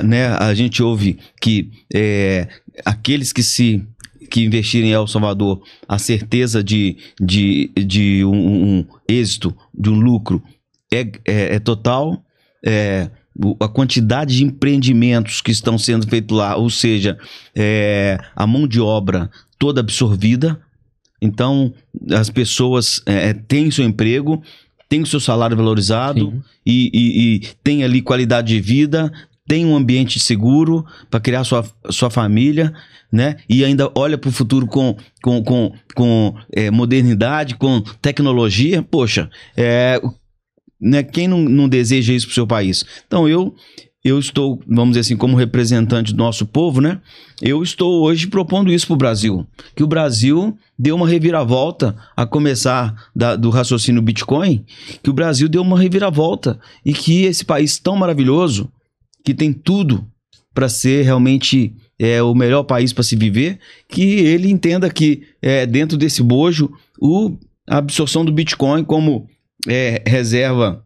né, a gente ouve que aqueles que investirem em El Salvador, a certeza de um êxito, de um lucro é total. A quantidade de empreendimentos que estão sendo feitos lá, ou seja, a mão de obra toda absorvida. Então, as pessoas têm seu emprego, têm o seu salário valorizado e têm ali qualidade de vida, tem um ambiente seguro para criar sua família, né? E ainda olha para o futuro com modernidade, com tecnologia. Poxa, né? Quem não deseja isso para o seu país? Então, eu estou, vamos dizer assim, como representante do nosso povo, né? Eu estou hoje propondo isso para o Brasil. Que o Brasil deu uma reviravolta, a começar do raciocínio Bitcoin, que o Brasil deu uma reviravolta e que esse país tão maravilhoso, que tem tudo para ser realmente o melhor país para se viver, que ele entenda que dentro desse bojo, a absorção do Bitcoin como reserva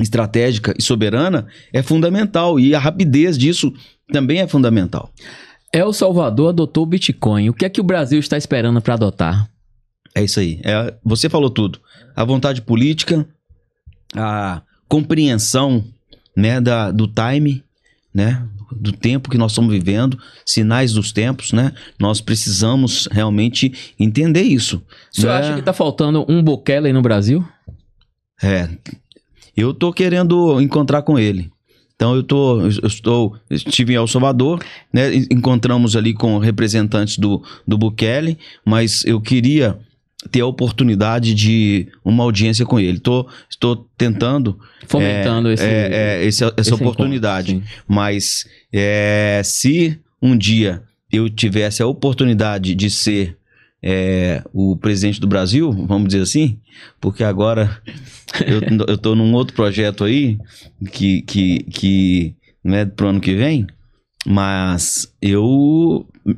estratégica e soberana é fundamental, e a rapidez disso também é fundamental. El Salvador adotou o Bitcoin. O que é que o Brasil está esperando para adotar? É isso aí. Você falou tudo. A vontade política, a compreensão, né, do time, né, do tempo que nós estamos vivendo, sinais dos tempos, né? Nós precisamos realmente entender isso. O senhor acha que está faltando um Bukele no Brasil? Eu tô querendo encontrar com ele. Então estive em El Salvador, né? Encontramos ali com representantes do Bukele, mas eu queria ter a oportunidade de uma audiência com ele. Estou tentando fomentando essa oportunidade. Encontro, mas se um dia eu tivesse a oportunidade de ser o presidente do Brasil, vamos dizer assim, porque agora eu estou num outro projeto aí que não é pro ano que vem, mas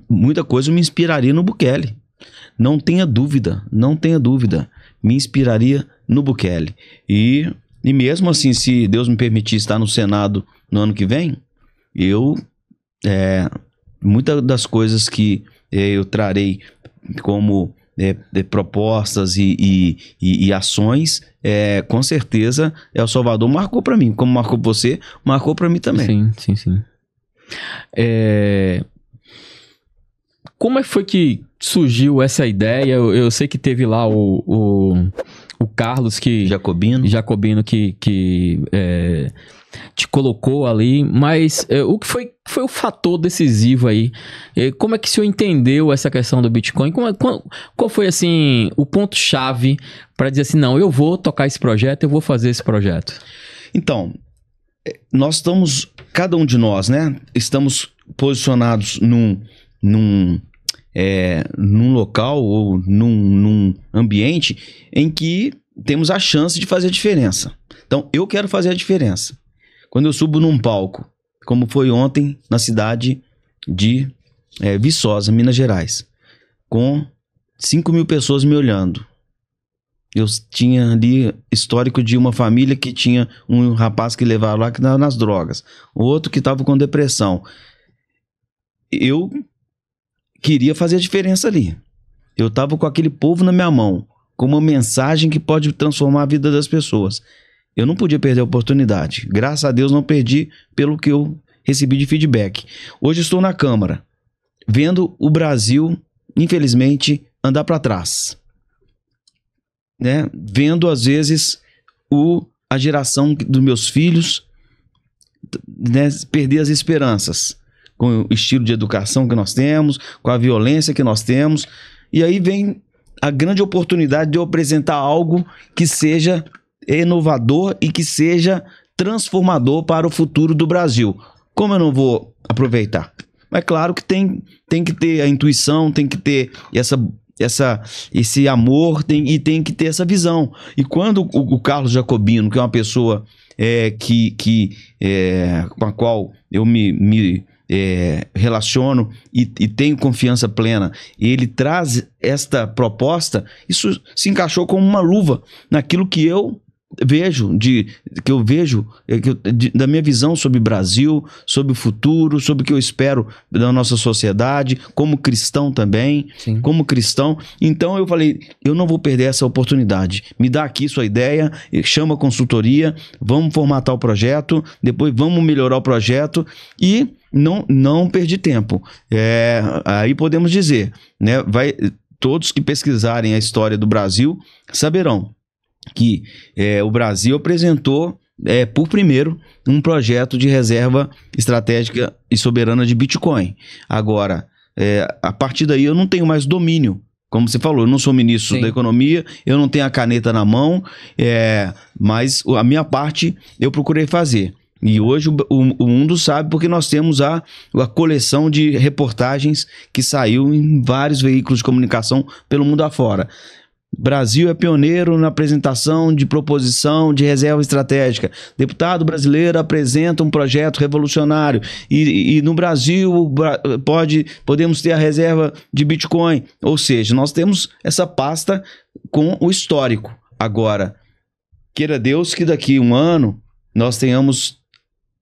muita coisa me inspiraria no Bukele. Não tenha dúvida, me inspiraria no Bukele. E mesmo assim, se Deus me permitir estar no Senado no ano que vem, muitas das coisas que eu trarei como propostas e ações, com certeza El Salvador marcou para mim, como marcou pra você, marcou para mim também. Sim. Como é que foi que surgiu essa ideia? Eu sei que teve lá o Carlos Jacobino que te colocou ali, mas o que foi o fator decisivo aí? Como é que o senhor entendeu essa questão do Bitcoin? Qual foi assim o ponto-chave para dizer assim, não, eu vou tocar esse projeto, eu vou fazer esse projeto? Então, nós estamos, cada um de nós, né, estamos posicionados num local ou num ambiente em que temos a chance de fazer a diferença. Então, eu quero fazer a diferença. Quando eu subo num palco, como foi ontem na cidade de Viçosa, Minas Gerais, com 5.000 pessoas me olhando. Eu tinha ali histórico de uma família que tinha um rapaz que levava lá que estava nas drogas, outro que estava com depressão. Eu queria fazer a diferença ali. Eu estava com aquele povo na minha mão, com uma mensagem que pode transformar a vida das pessoas. Eu não podia perder a oportunidade. Graças a Deus não perdi pelo que eu recebi de feedback. Hoje estou na Câmara, vendo o Brasil, infelizmente, andar para trás. Né? Vendo, às vezes, a geração dos meus filhos, né, perder as esperanças. Com o estilo de educação que nós temos, com a violência que nós temos. E aí vem a grande oportunidade de eu apresentar algo que seja inovador e que seja transformador para o futuro do Brasil. Como eu não vou aproveitar? É claro que tem que ter a intuição, tem que ter esse amor e tem que ter essa visão. E quando o Carlos Jacobino, que é uma pessoa com a qual eu me relaciono e tenho confiança plena, e ele traz esta proposta, isso se encaixou como uma luva naquilo que eu vejo, da minha visão sobre o Brasil, sobre o futuro, sobre o que eu espero da nossa sociedade, como cristão também. Sim. Como cristão. Então eu falei, eu não vou perder essa oportunidade. Me dá aqui sua ideia, chama a consultoria, vamos formatar o projeto, depois vamos melhorar o projeto e não perdi tempo. Aí podemos dizer, né, todos que pesquisarem a história do Brasil saberão que o Brasil apresentou por primeiro um projeto de reserva estratégica e soberana de Bitcoin. Agora, a partir daí eu não tenho mais domínio. Como você falou, eu não sou ministro da Economia, eu não tenho a caneta na mão, mas a minha parte eu procurei fazer. E hoje o mundo sabe porque nós temos a coleção de reportagens que saiu em vários veículos de comunicação pelo mundo afora. Brasil é pioneiro na apresentação de proposição de reserva estratégica. Deputado brasileiro apresenta um projeto revolucionário. E no Brasil podemos ter a reserva de Bitcoin. Ou seja, nós temos essa pasta com o histórico. Agora, queira Deus que daqui a um ano nós tenhamos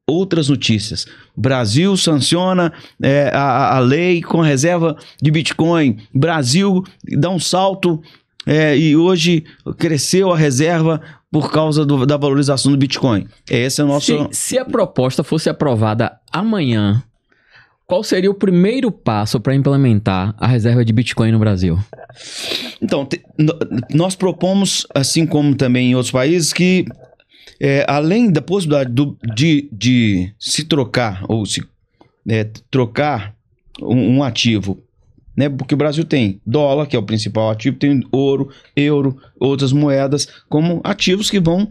outras notícias. Brasil sanciona a lei com reserva de Bitcoin. Brasil dá um salto e hoje cresceu a reserva por causa da valorização do Bitcoin. Esse é o nosso... Se a proposta fosse aprovada amanhã, qual seria o primeiro passo para implementar a reserva de Bitcoin no Brasil? Então, nós propomos, assim como também em outros países, que além da possibilidade de se trocar ou se trocar um ativo, né? Porque o Brasil tem dólar, que é o principal ativo, tem ouro, euro, outras moedas, como ativos que vão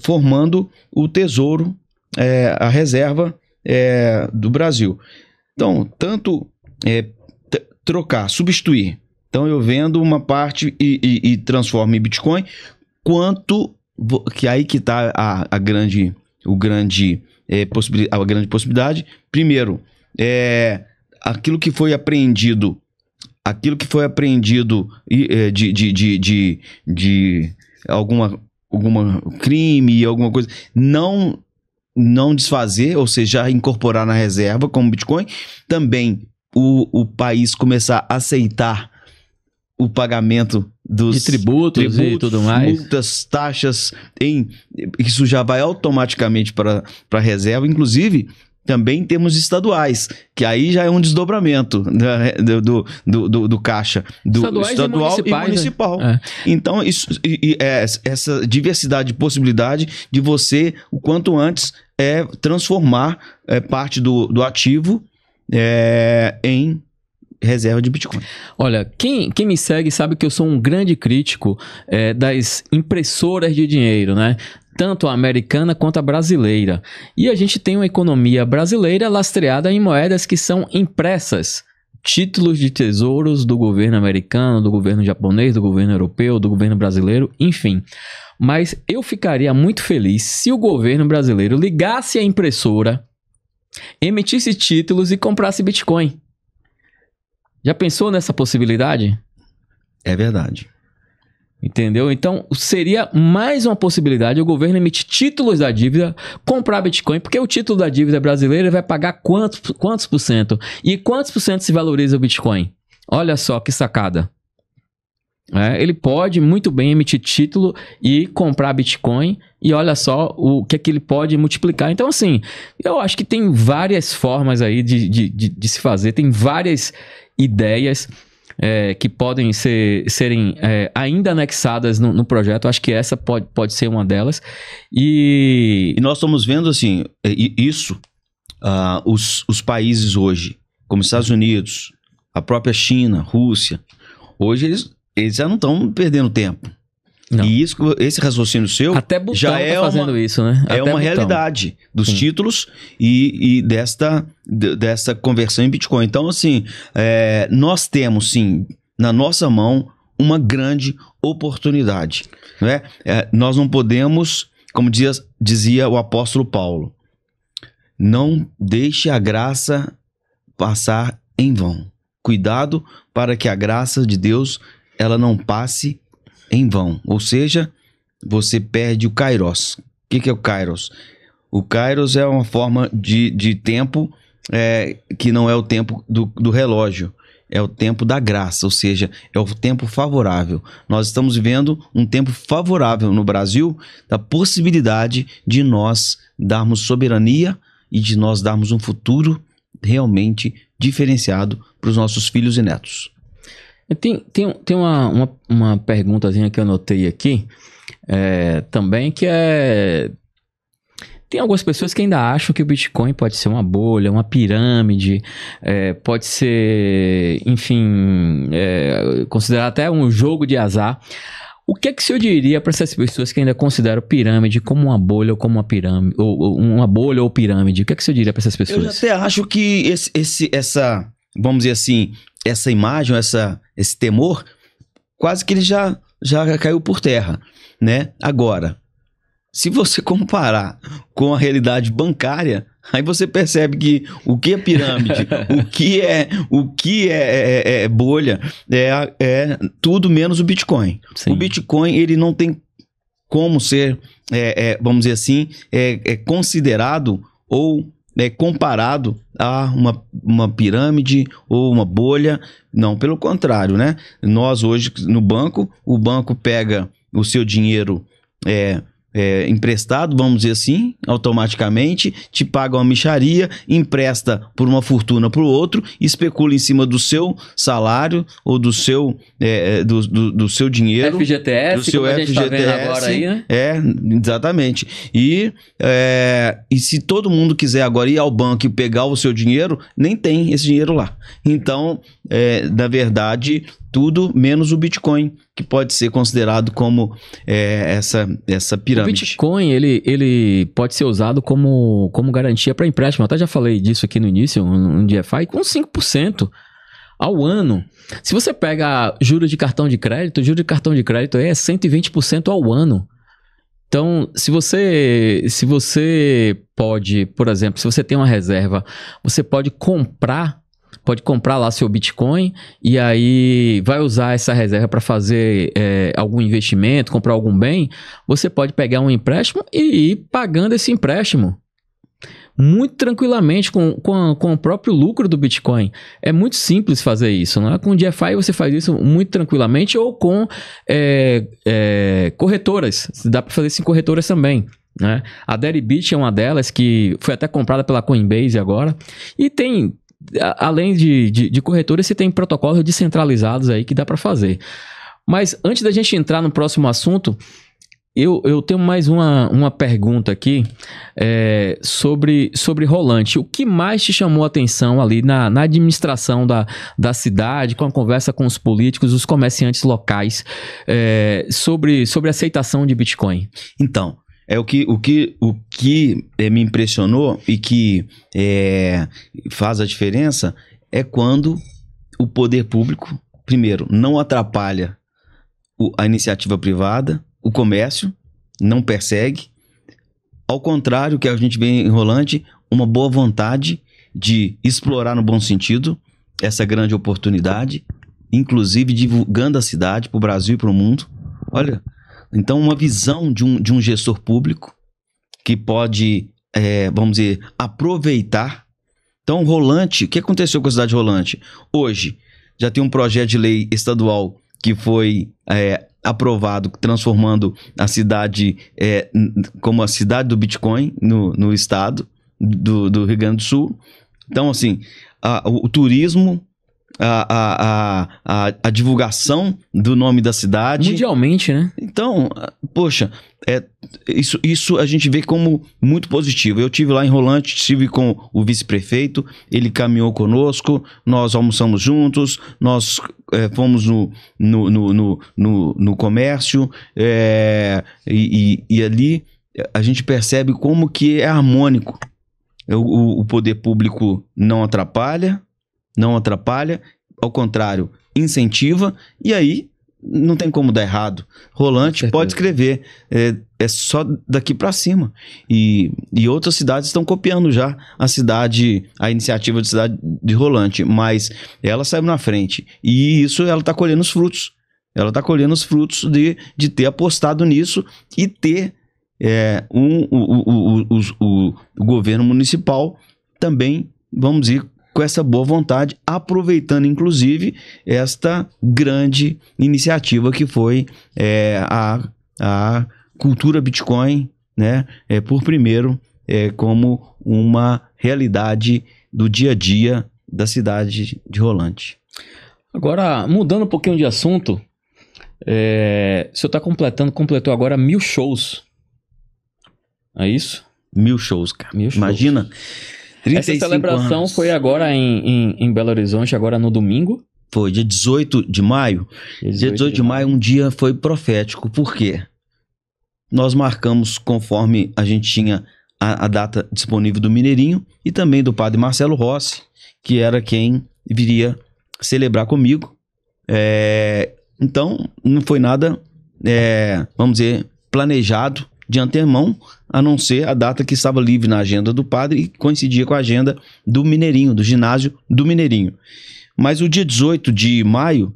formando o tesouro, a reserva do Brasil. Então, tanto trocar, substituir. Então, eu vendo uma parte e transformo em Bitcoin, quanto que aí que está a grande possibilidade. Primeiro, aquilo que foi apreendido de alguma crime, alguma coisa, não desfazer, ou seja, incorporar na reserva como Bitcoin. Também o país começar a aceitar o pagamento de tributos e tudo mais, multas, taxas, isso já vai automaticamente para a reserva. Inclusive, também temos estaduais, que aí já é um desdobramento do caixa estadual e municipal. Né? Então, essa diversidade de possibilidade de você, o quanto antes, transformar parte do ativo em reserva de Bitcoin. Olha, quem me segue sabe que eu sou um grande crítico das impressoras de dinheiro, né? Tanto a americana quanto a brasileira. E a gente tem uma economia brasileira lastreada em moedas que são impressas. Títulos de tesouros do governo americano, do governo japonês, do governo europeu, do governo brasileiro, enfim. Mas eu ficaria muito feliz se o governo brasileiro ligasse a impressora, emitisse títulos e comprasse Bitcoin. Já pensou nessa possibilidade? É verdade. Entendeu? Então, seria mais uma possibilidade o governo emitir títulos da dívida, comprar Bitcoin, porque o título da dívida brasileira vai pagar quantos por cento? E quantos por cento se valoriza o Bitcoin? Olha só que sacada. Ele pode muito bem emitir título e comprar Bitcoin, e olha só o que é que ele pode multiplicar. Então, assim, eu acho que tem várias formas aí de se fazer, tem várias ideias que podem serem ainda anexadas no projeto. Acho que essa pode ser uma delas. E nós estamos vendo assim, os países hoje, como Estados Unidos, a própria China, Rússia, hoje eles já não estão perdendo tempo. Não. E esse raciocínio seu até Butão já tá fazendo isso, né? É uma realidade dos títulos e desta conversão em Bitcoin. Então, assim, nós temos, sim, na nossa mão, uma grande oportunidade. Não é? Nós não podemos, como dizia o apóstolo Paulo, não deixe a graça passar em vão. Cuidado para que a graça de Deus ela não passe em vão, ou seja, você perde o kairos. O que é o kairos? O kairos é uma forma de tempo que não é o tempo do relógio, é o tempo da graça, ou seja, é o tempo favorável. Nós estamos vivendo um tempo favorável no Brasil, da possibilidade de nós darmos soberania e de nós darmos um futuro realmente diferenciado para os nossos filhos e netos. Tem uma perguntazinha que eu anotei aqui também, que tem algumas pessoas que ainda acham que o Bitcoin pode ser uma bolha, uma pirâmide, pode ser, enfim, considerar até um jogo de azar. O que é que o senhor diria para essas pessoas que ainda consideram pirâmide como uma bolha ou como uma pirâmide, ou uma bolha ou pirâmide? O que é que o senhor diria para essas pessoas? Eu até acho que essa, vamos dizer assim, essa imagem, esse temor, quase que ele já caiu por terra, né? Agora, se você comparar com a realidade bancária, aí você percebe que o que é pirâmide, o que é bolha, é tudo menos o Bitcoin. Sim. O Bitcoin, ele não tem como ser, vamos dizer assim, considerado ou comparado a uma pirâmide ou uma bolha. Não, pelo contrário, né? Nós hoje no banco, o banco pega o seu dinheiro emprestado, vamos dizer assim, automaticamente, te paga uma mixaria, empresta por uma fortuna para o outro, especula em cima do seu salário ou do seu, do seu dinheiro. FGTS, do seu como a gente FGTS, tá vendo agora aí, né? Exatamente. E se todo mundo quiser agora ir ao banco e pegar o seu dinheiro, nem tem esse dinheiro lá. Então, na verdade, tudo menos o Bitcoin, que pode ser considerado como essa pirâmide. O Bitcoin, ele pode ser usado como garantia para empréstimo. Eu até já falei disso aqui no início, no DeFi, com 5% ao ano. Se você pega juros de cartão de crédito, o juro de cartão de crédito é 120% ao ano. Então, se você pode, por exemplo, se você tem uma reserva, você pode comprar lá seu Bitcoin e aí vai usar essa reserva para fazer algum investimento, comprar algum bem, você pode pegar um empréstimo e ir pagando esse empréstimo muito tranquilamente com o próprio lucro do Bitcoin. É muito simples fazer isso, não é? Com o DeFi você faz isso muito tranquilamente ou com corretoras. Dá para fazer isso em corretoras também, né? A Deribit é uma delas que foi até comprada pela Coinbase agora e tem... Além de corretoras, você tem protocolos descentralizados aí que dá para fazer. Mas antes da gente entrar no próximo assunto, eu tenho mais uma pergunta aqui sobre Rolante. O que mais te chamou a atenção ali na administração da cidade, com a conversa com os políticos, os comerciantes locais, sobre a aceitação de Bitcoin? Então, o que me impressionou e que faz a diferença é quando o poder público, primeiro, não atrapalha a iniciativa privada, o comércio, não persegue. Ao contrário, que a gente vê em Rolante, uma boa vontade de explorar no bom sentido essa grande oportunidade, inclusive divulgando a cidade para o Brasil e para o mundo. Olha... Então, uma visão de um gestor público que pode, vamos dizer, aproveitar. Então, Rolante, o que aconteceu com a cidade de Rolante? Hoje, já tem um projeto de lei estadual que foi aprovado, transformando a cidade como a cidade do Bitcoin no estado do Rio Grande do Sul. Então, assim, o turismo... A divulgação do nome da cidade. Mundialmente, né? Então, poxa, isso a gente vê como muito positivo. Eu estive lá em Rolante, estive com o vice-prefeito, ele caminhou conosco, nós almoçamos juntos, nós fomos no comércio, e ali a gente percebe como que é harmônico. O poder público não atrapalha, ao contrário, incentiva, e aí não tem como dar errado. Rolante pode escrever, é só daqui para cima. E outras cidades estão copiando já a iniciativa de cidade de Rolante, mas ela saiu na frente. E isso ela está colhendo os frutos. Ela está colhendo os frutos de ter apostado nisso e ter o governo municipal também, vamos dizer, com essa boa vontade, aproveitando inclusive esta grande iniciativa que foi a cultura Bitcoin, né? Por primeiro, como uma realidade do dia a dia da cidade de Rolante. Agora, mudando um pouquinho de assunto, o senhor completou agora 1000 shows. É isso? 1000 shows, cara. 1000 shows. Imagina... Essa celebração anos. Foi agora em Belo Horizonte, agora no domingo? Foi, dia 18 de maio. Dia 18 de maio, um dia foi profético. Por quê? Nós marcamos conforme a gente tinha a data disponível do Mineirinho e também do padre Marcelo Rossi, que era quem viria celebrar comigo. Então, não foi nada, vamos dizer, planejado de antemão, a não ser a data que estava livre na agenda do padre e coincidia com a agenda do Mineirinho, do ginásio do Mineirinho. Mas o dia 18 de maio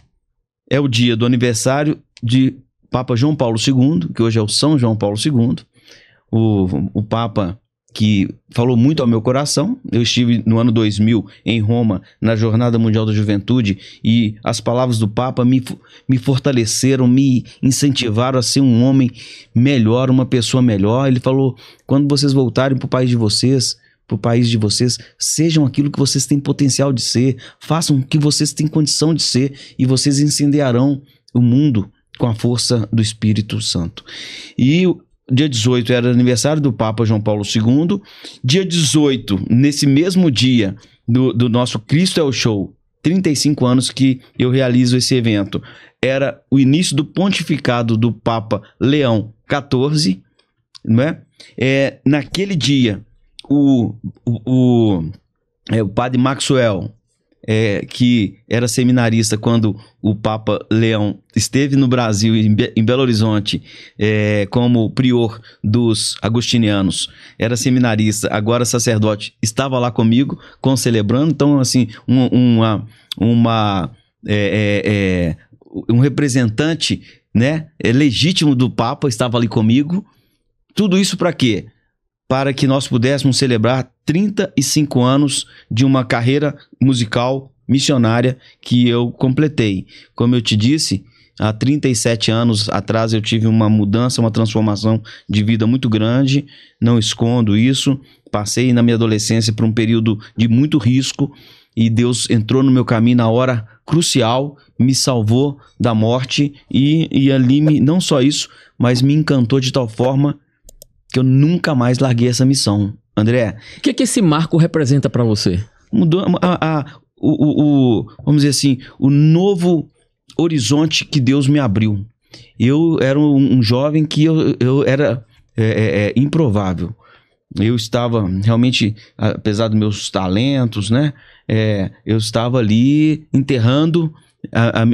é o dia do aniversário de Papa João Paulo II, que hoje é o São João Paulo II. O Papa que falou muito ao meu coração. Eu estive no ano 2000 em Roma, na Jornada Mundial da Juventude, e as palavras do Papa me fortaleceram, me incentivaram a ser um homem melhor, uma pessoa melhor. Ele falou: quando vocês voltarem para o país de vocês, sejam aquilo que vocês têm potencial de ser, façam o que vocês têm condição de ser, e vocês incendiarão o mundo com a força do Espírito Santo. E dia 18 era aniversário do Papa João Paulo II. Dia 18, nesse mesmo dia do nosso Cristo é o Show, 35 anos que eu realizo esse evento, era o início do pontificado do Papa Leão XIV, não é? Naquele dia, o padre Maxwell, que era seminarista quando o Papa Leão esteve no Brasil, em Belo Horizonte, como prior dos agostinianos, era seminarista, agora sacerdote, estava lá comigo, concelebrando. Então, assim, um representante, né, legítimo do Papa estava ali comigo. Tudo isso para quê? Para que nós pudéssemos celebrar 35 anos de uma carreira musical missionária que eu completei. Como eu te disse, há 37 anos atrás eu tive uma mudança, uma transformação de vida muito grande, não escondo isso. Passei na minha adolescência por um período de muito risco e Deus entrou no meu caminho na hora crucial, me salvou da morte e ali, não só isso, mas me encantou de tal forma que eu nunca mais larguei essa missão. André, O que esse marco representa para você? mudou vamos dizer assim, o novo horizonte que Deus me abriu. Eu era um jovem que eu era improvável. Eu estava realmente, apesar dos meus talentos, né? Eu estava ali enterrando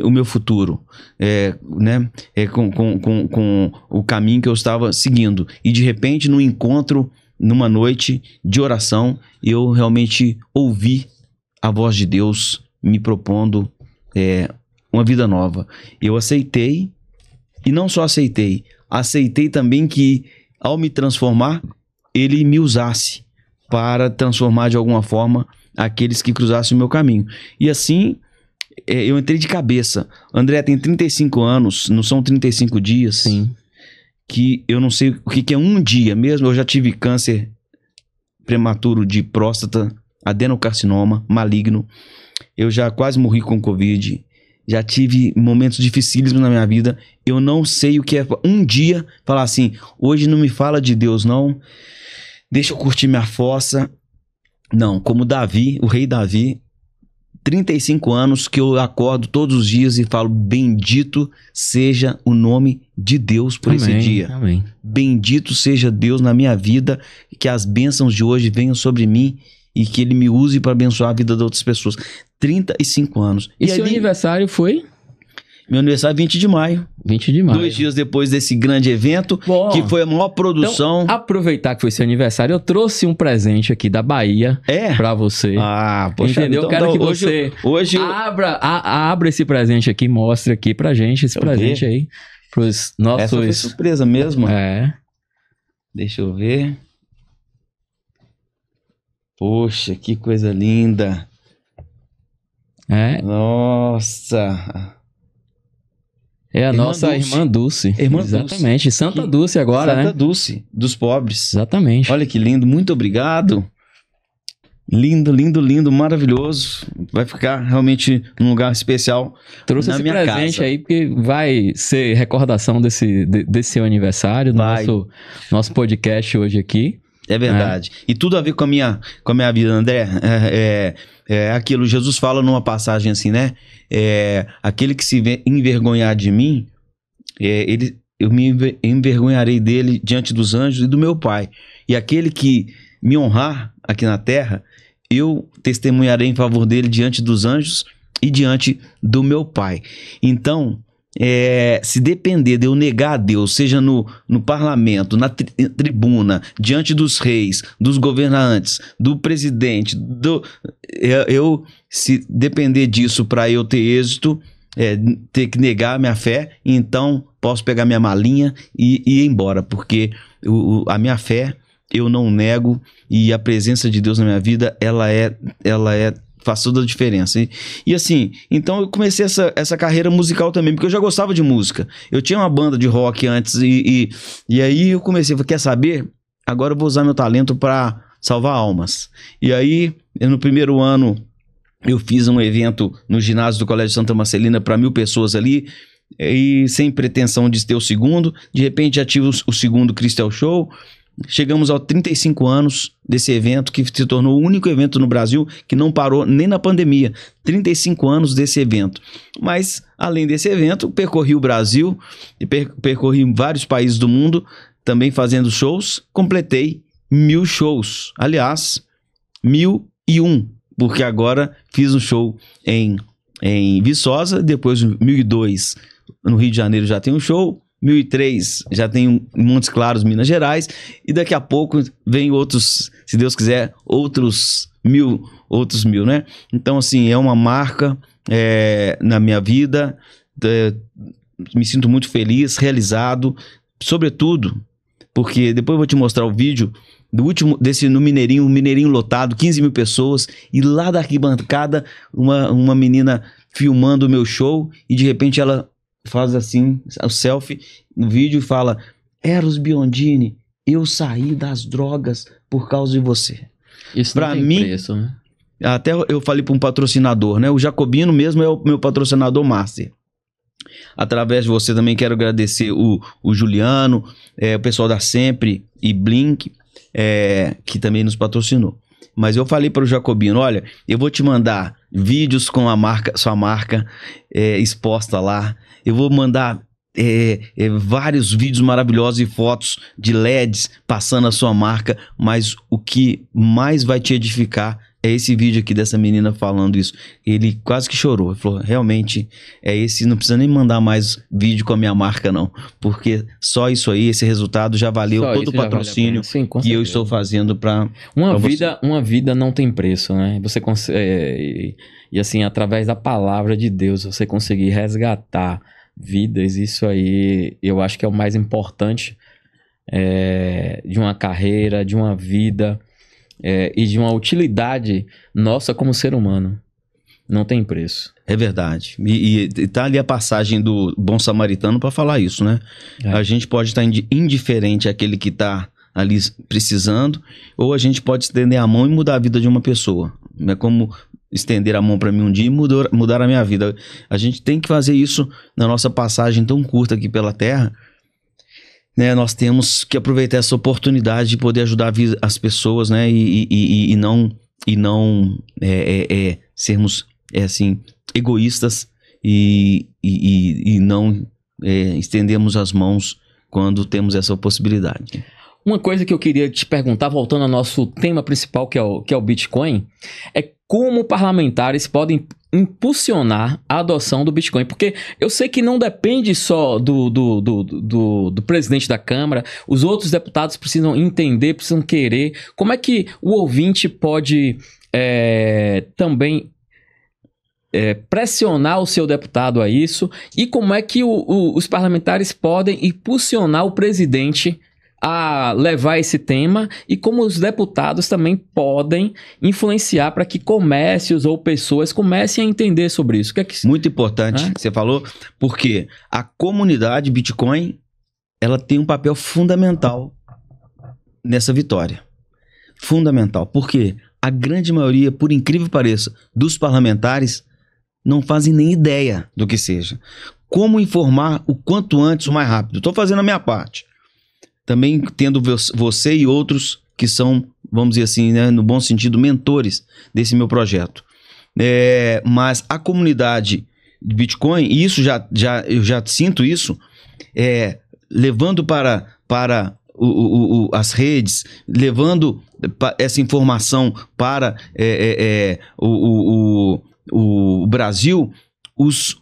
o meu futuro, né? Com o caminho que eu estava seguindo. E de repente, num encontro, numa noite de oração, eu realmente ouvi a voz de Deus me propondo uma vida nova. Eu aceitei, e não só aceitei também que, ao me transformar, Ele me usasse para transformar de alguma forma aqueles que cruzassem o meu caminho. E assim, eu entrei de cabeça. André, tem 35 anos, não são 35 dias. Sim. Que eu não sei o que é um dia mesmo. Eu já tive câncer prematuro de próstata, adenocarcinoma maligno. Eu já quase morri com Covid. Já tive momentos dificílimos na minha vida. Eu não sei o que é um dia falar assim: hoje não me fala de Deus, não. Deixa eu curtir minha fossa. Não, como Davi, o rei Davi, 35 anos que eu acordo todos os dias e falo: bendito seja o nome de Deus por esse dia. Amém. Bendito seja Deus na minha vida, que as bênçãos de hoje venham sobre mim e que Ele me use para abençoar a vida de outras pessoas. 35 anos. E seu aniversário foi? Meu aniversário é 20 de maio. 20 de maio. 2 dias depois desse grande evento, Bom, que foi a maior produção. Então, aproveitar que foi seu aniversário, eu trouxe um presente aqui da Bahia pra você. Ah, poxa. Entendeu? Então, Quero que hoje, você abra esse presente aqui, mostre aqui pra gente esse presente aí. Pros nossos... Essa foi surpresa mesmo? É. Deixa eu ver. Poxa, que coisa linda. Nossa. É a nossa irmã Dulce. Exatamente. Dulce. Santa Dulce agora, né? Santa Dulce, dos pobres. Exatamente. Olha que lindo, muito obrigado. Lindo, lindo, lindo, maravilhoso. Vai ficar realmente num lugar especial. Trouxe esse presente aí, porque vai ser recordação desse seu aniversário, do nosso podcast hoje aqui. É verdade. E tudo a ver com a minha vida, André. Aquilo, Jesus fala numa passagem assim, né? Aquele que se envergonhar de mim, eu me envergonharei dele diante dos anjos e do meu Pai. E aquele que me honrar aqui na terra, eu testemunharei em favor dele diante dos anjos e diante do meu Pai. Então, se depender de eu negar a Deus, seja no parlamento, na tribuna, diante dos reis, dos governantes, do presidente, se depender disso para eu ter êxito, ter que negar a minha fé, então posso pegar minha malinha e ir embora, porque a minha fé, eu não nego, e a presença de Deus na minha vida, ela faz toda a diferença. E assim, então eu comecei essa carreira musical também, porque eu já gostava de música. Eu tinha uma banda de rock antes, e aí eu comecei, quer saber? Agora eu vou usar meu talento para salvar almas. E aí, no primeiro ano, eu fiz um evento no ginásio do Colégio Santa Marcelina para 1.000 pessoas ali, e sem pretensão de ter o segundo. De repente já tive o segundo Crystal Show. Chegamos aos 35 anos desse evento, que se tornou o único evento no Brasil que não parou nem na pandemia. 35 anos desse evento. Mas, além desse evento, percorri o Brasil e percorri vários países do mundo, também fazendo shows. Completei 1.000 shows. Aliás, 1.001, porque agora fiz um show em Viçosa, depois 1.002 no Rio de Janeiro já tem um show, 1.003 já tem em Montes Claros, Minas Gerais, e daqui a pouco vem outros, se Deus quiser, outros 1.000, né? Então, assim, é uma marca na minha vida, me sinto muito feliz, realizado, sobretudo, porque depois eu vou te mostrar o vídeo do último, no Mineirinho, um Mineirinho lotado, 15.000 pessoas, e lá da arquibancada, uma menina filmando o meu show, e de repente ela faz assim, o selfie no vídeo e fala: Eros Biondini, eu saí das drogas por causa de você. Isso pra não tem mim, preço, né? Até eu falei para um patrocinador, né? O Jacobino mesmo é o meu patrocinador master. Através de você também quero agradecer o Juliano, o pessoal da Sempre e Blink, que também nos patrocinou. Mas eu falei para o Jacobino: olha, eu vou te mandar vídeos com sua marca exposta lá. Eu vou mandar vários vídeos maravilhosos e fotos de LEDs passando a sua marca. Mas o que mais vai te edificar é esse vídeo aqui dessa menina falando isso. Ele quase que chorou. Ele falou: realmente é esse, não precisa nem mandar mais vídeo com a minha marca não, porque só isso aí, esse resultado já valeu só todo o patrocínio que eu estou fazendo para uma vida não tem preço, né? Você consegue, e assim, através da palavra de Deus, você conseguir resgatar vidas, isso aí eu acho que é o mais importante de uma carreira, de uma vida, e de uma utilidade nossa como ser humano. Não tem preço. É verdade. E tá ali a passagem do Bom Samaritano para falar isso, né? A gente pode estar indiferente àquele que tá ali precisando, ou a gente pode estender a mão e mudar a vida de uma pessoa. É como estender a mão para mim um dia e mudar a minha vida. A gente tem que fazer isso na nossa passagem tão curta aqui pela Terra, né? Nós temos que aproveitar essa oportunidade de poder ajudar as pessoas, né? E não sermos assim egoístas e não estendemos as mãos quando temos essa possibilidade. Uma coisa que eu queria te perguntar, voltando ao nosso tema principal, que é o Bitcoin, é como parlamentares podem impulsionar a adoção do Bitcoin. Porque eu sei que não depende só do presidente da Câmara, os outros deputados precisam entender, precisam querer. Como é que o ouvinte pode também pressionar o seu deputado a isso? E como é que os parlamentares podem impulsionar o presidente a levar esse tema, e como os deputados também podem influenciar para que comércios ou pessoas comecem a entender sobre isso? Muito importante que você falou, porque a comunidade Bitcoin, ela tem um papel fundamental nessa vitória. Fundamental. Porque a grande maioria, por incrível que pareça, dos parlamentares não fazem nem ideia do que seja. Como informar o quanto antes, o mais rápido? Estou fazendo a minha parte. Também tendo você e outros que são, vamos dizer assim, né, no bom sentido, mentores desse meu projeto. Mas a comunidade de Bitcoin, e isso eu já sinto isso, levando para as redes, levando essa informação para o Brasil, os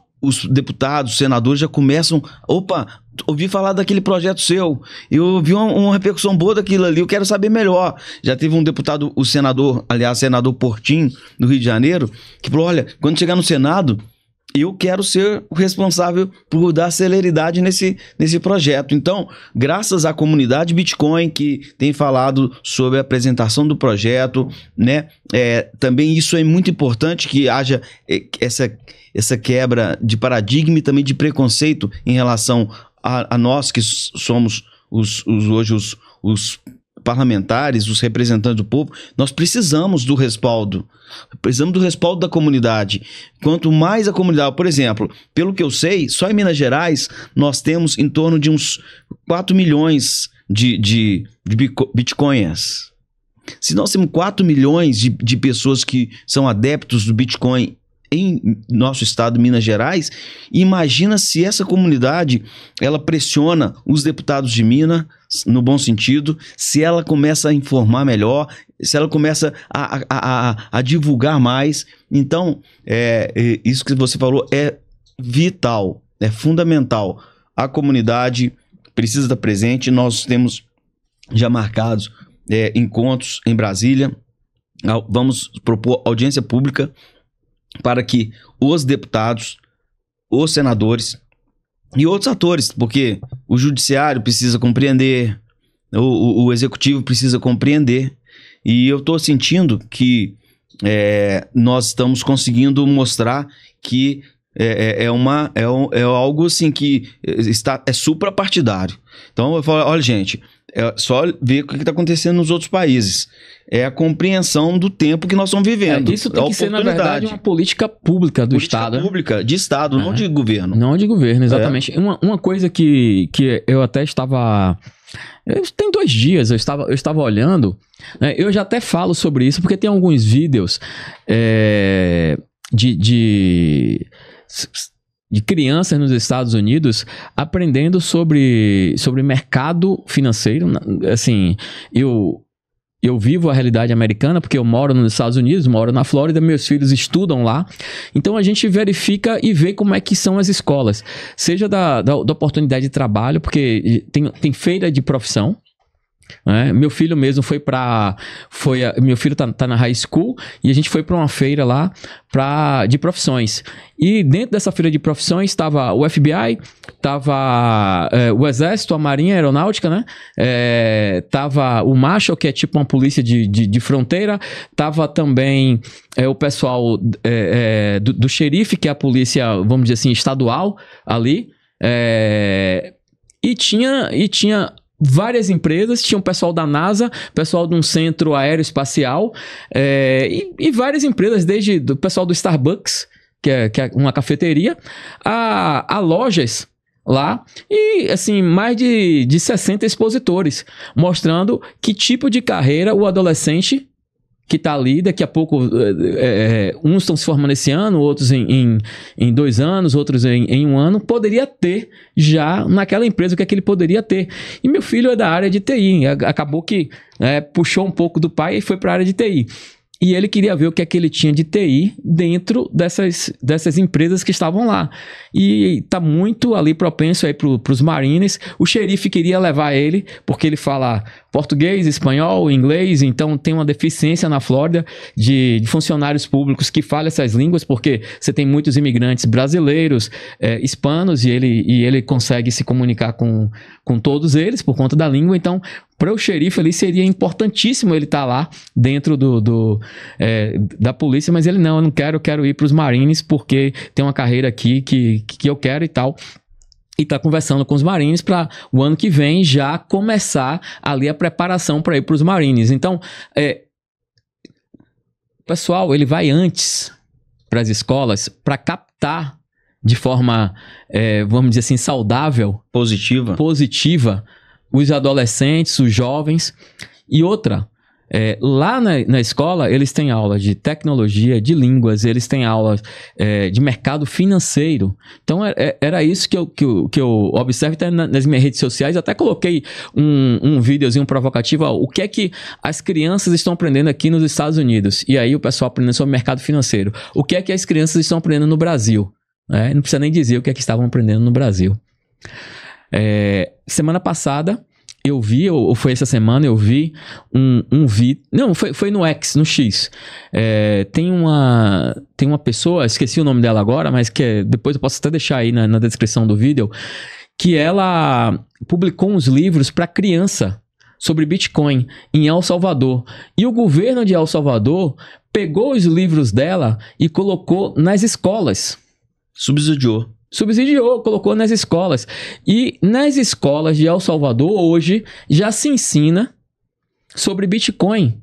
deputados, senadores já começam: opa, ouvi falar daquele projeto seu, eu vi uma repercussão boa daquilo ali, eu quero saber melhor. Já teve um deputado, o senador Portinho, do Rio de Janeiro, que falou: olha, quando chegar no Senado, eu quero ser o responsável por dar celeridade nesse projeto. Então, graças à comunidade Bitcoin que tem falado sobre a apresentação do projeto, né? Também isso é muito importante, que haja essa quebra de paradigma e também de preconceito em relação a nós que somos hoje os parlamentares, os representantes do povo. Nós precisamos do respaldo. Precisamos do respaldo da comunidade. Quanto mais a comunidade... Por exemplo, pelo que eu sei, só em Minas Gerais nós temos em torno de uns 4 milhões de bitcoins. Se nós temos 4 milhões de pessoas que são adeptos do Bitcoin em nosso estado, Minas Gerais, imagina se essa comunidade ela pressiona os deputados de Minas, no bom sentido, se ela começa a informar melhor, se ela começa a divulgar mais. Então, isso que você falou é vital, é fundamental. A comunidade precisa estar presente. Nós temos já marcados encontros em Brasília. Vamos propor audiência pública para que os deputados, os senadores e outros atores, porque o judiciário precisa compreender, o executivo precisa compreender, e eu estou sentindo que nós estamos conseguindo mostrar que é algo assim que é suprapartidário. Então eu falo, olha gente, só ver o que está acontecendo nos outros países. É a compreensão do tempo que nós estamos vivendo. Isso tem que ser, na verdade, uma política pública do Estado. Política pública de Estado, não de governo. Não de governo, exatamente. Uma coisa que eu até estava... Tem 2 dias eu estava olhando, né? Eu já até falo sobre isso, porque tem alguns vídeos de crianças nos Estados Unidos aprendendo sobre mercado financeiro. Assim, eu vivo a realidade americana porque eu moro nos Estados Unidos, moro na Flórida, meus filhos estudam lá. Então a gente verifica e vê como é que são as escolas. Seja da oportunidade de trabalho, porque tem feira de profissão. Meu filho mesmo meu filho tá na high school e a gente foi para uma feira lá de profissões, e dentro dessa feira de profissões estava o FBI, estava o Exército, a Marinha, a Aeronáutica, né? Tava o Marshal, que é tipo uma polícia de fronteira, tava também o pessoal do xerife, que é a polícia, vamos dizer assim, estadual ali, e tinha várias empresas, tinha o pessoal da NASA, pessoal de um centro aeroespacial, e várias empresas, desde o pessoal do Starbucks, que é uma cafeteria, a lojas lá, e assim, mais de 60 expositores, mostrando que tipo de carreira o adolescente que está ali, daqui a pouco, uns estão se formando esse ano, outros em 2 anos, outros em 1 ano, poderia ter já naquela empresa, o que é que ele poderia ter. E meu filho é da área de TI, acabou que puxou um pouco do pai e foi para a área de TI. E ele queria ver o que é que ele tinha de TI dentro dessas empresas que estavam lá. E está muito ali propenso aí para os Marines. O xerife queria levar ele, porque ele fala português, espanhol, inglês, então tem uma deficiência na Flórida de funcionários públicos que falam essas línguas, porque você tem muitos imigrantes brasileiros, hispanos, e ele consegue se comunicar com todos eles por conta da língua. Então, para o xerife ali seria importantíssimo ele estar lá dentro da polícia, mas ele não, eu quero ir para os Marines porque tem uma carreira aqui que eu quero e tal. E tá conversando com os Marines para o ano que vem já começar ali a preparação para ir para os Marines. Então, o pessoal, ele vai antes para as escolas para captar de forma, vamos dizer assim, saudável, positiva, os adolescentes, os jovens. E outra, lá na escola, eles têm aula de tecnologia, de línguas, eles têm aula de mercado financeiro. Então, era isso que eu observo até nas minhas redes sociais. Até coloquei um videozinho provocativo, o que é que as crianças estão aprendendo aqui nos Estados Unidos. E aí o pessoal aprendendo sobre mercado financeiro. O que é que as crianças estão aprendendo no Brasil? Não precisa nem dizer o que é que estavam aprendendo no Brasil. Semana passada, eu vi, ou foi essa semana, eu vi um vídeo... Não, foi no X, no X. Tem uma pessoa, esqueci o nome dela agora, mas que depois eu posso até deixar aí na descrição do vídeo, que ela publicou uns livros para criança sobre Bitcoin em El Salvador. E o governo de El Salvador pegou os livros dela e colocou nas escolas. Subsidiou, colocou nas escolas. E nas escolas de El Salvador, hoje, já se ensina sobre Bitcoin.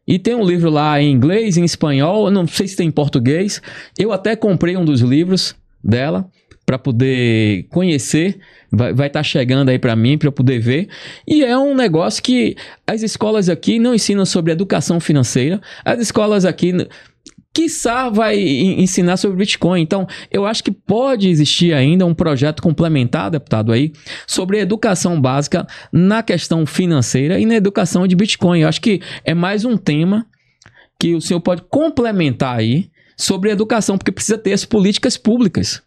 E tem um livro lá em inglês, em espanhol, eu não sei se tem em português. Eu até comprei um dos livros dela para poder conhecer. Vai estar chegando aí para mim, para eu poder ver. E é um negócio que as escolas aqui não ensinam sobre educação financeira. As escolas aqui, quiçá, vai ensinar sobre Bitcoin. Então, eu acho que pode existir ainda um projeto complementar, deputado, aí, sobre educação básica na questão financeira e na educação de Bitcoin. Eu acho que é mais um tema que o senhor pode complementar aí sobre educação, porque precisa ter as políticas públicas.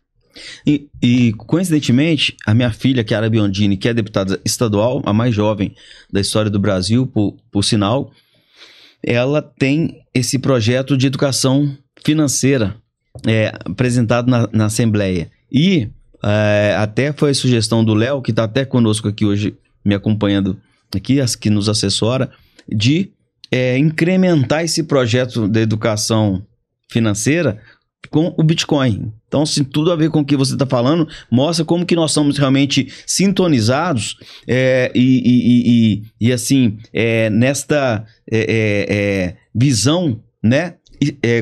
E coincidentemente, a minha filha, Chiara Biondini, que é deputada estadual, a mais jovem da história do Brasil, por sinal, ela tem esse projeto de educação financeira apresentado na Assembleia. E até foi a sugestão do Léo, que está até conosco aqui hoje, me acompanhando aqui, que nos assessora, de incrementar esse projeto de educação financeira com o Bitcoin. Então, assim, tudo a ver com o que você está falando, mostra como que nós somos realmente sintonizados assim, nesta visão, né,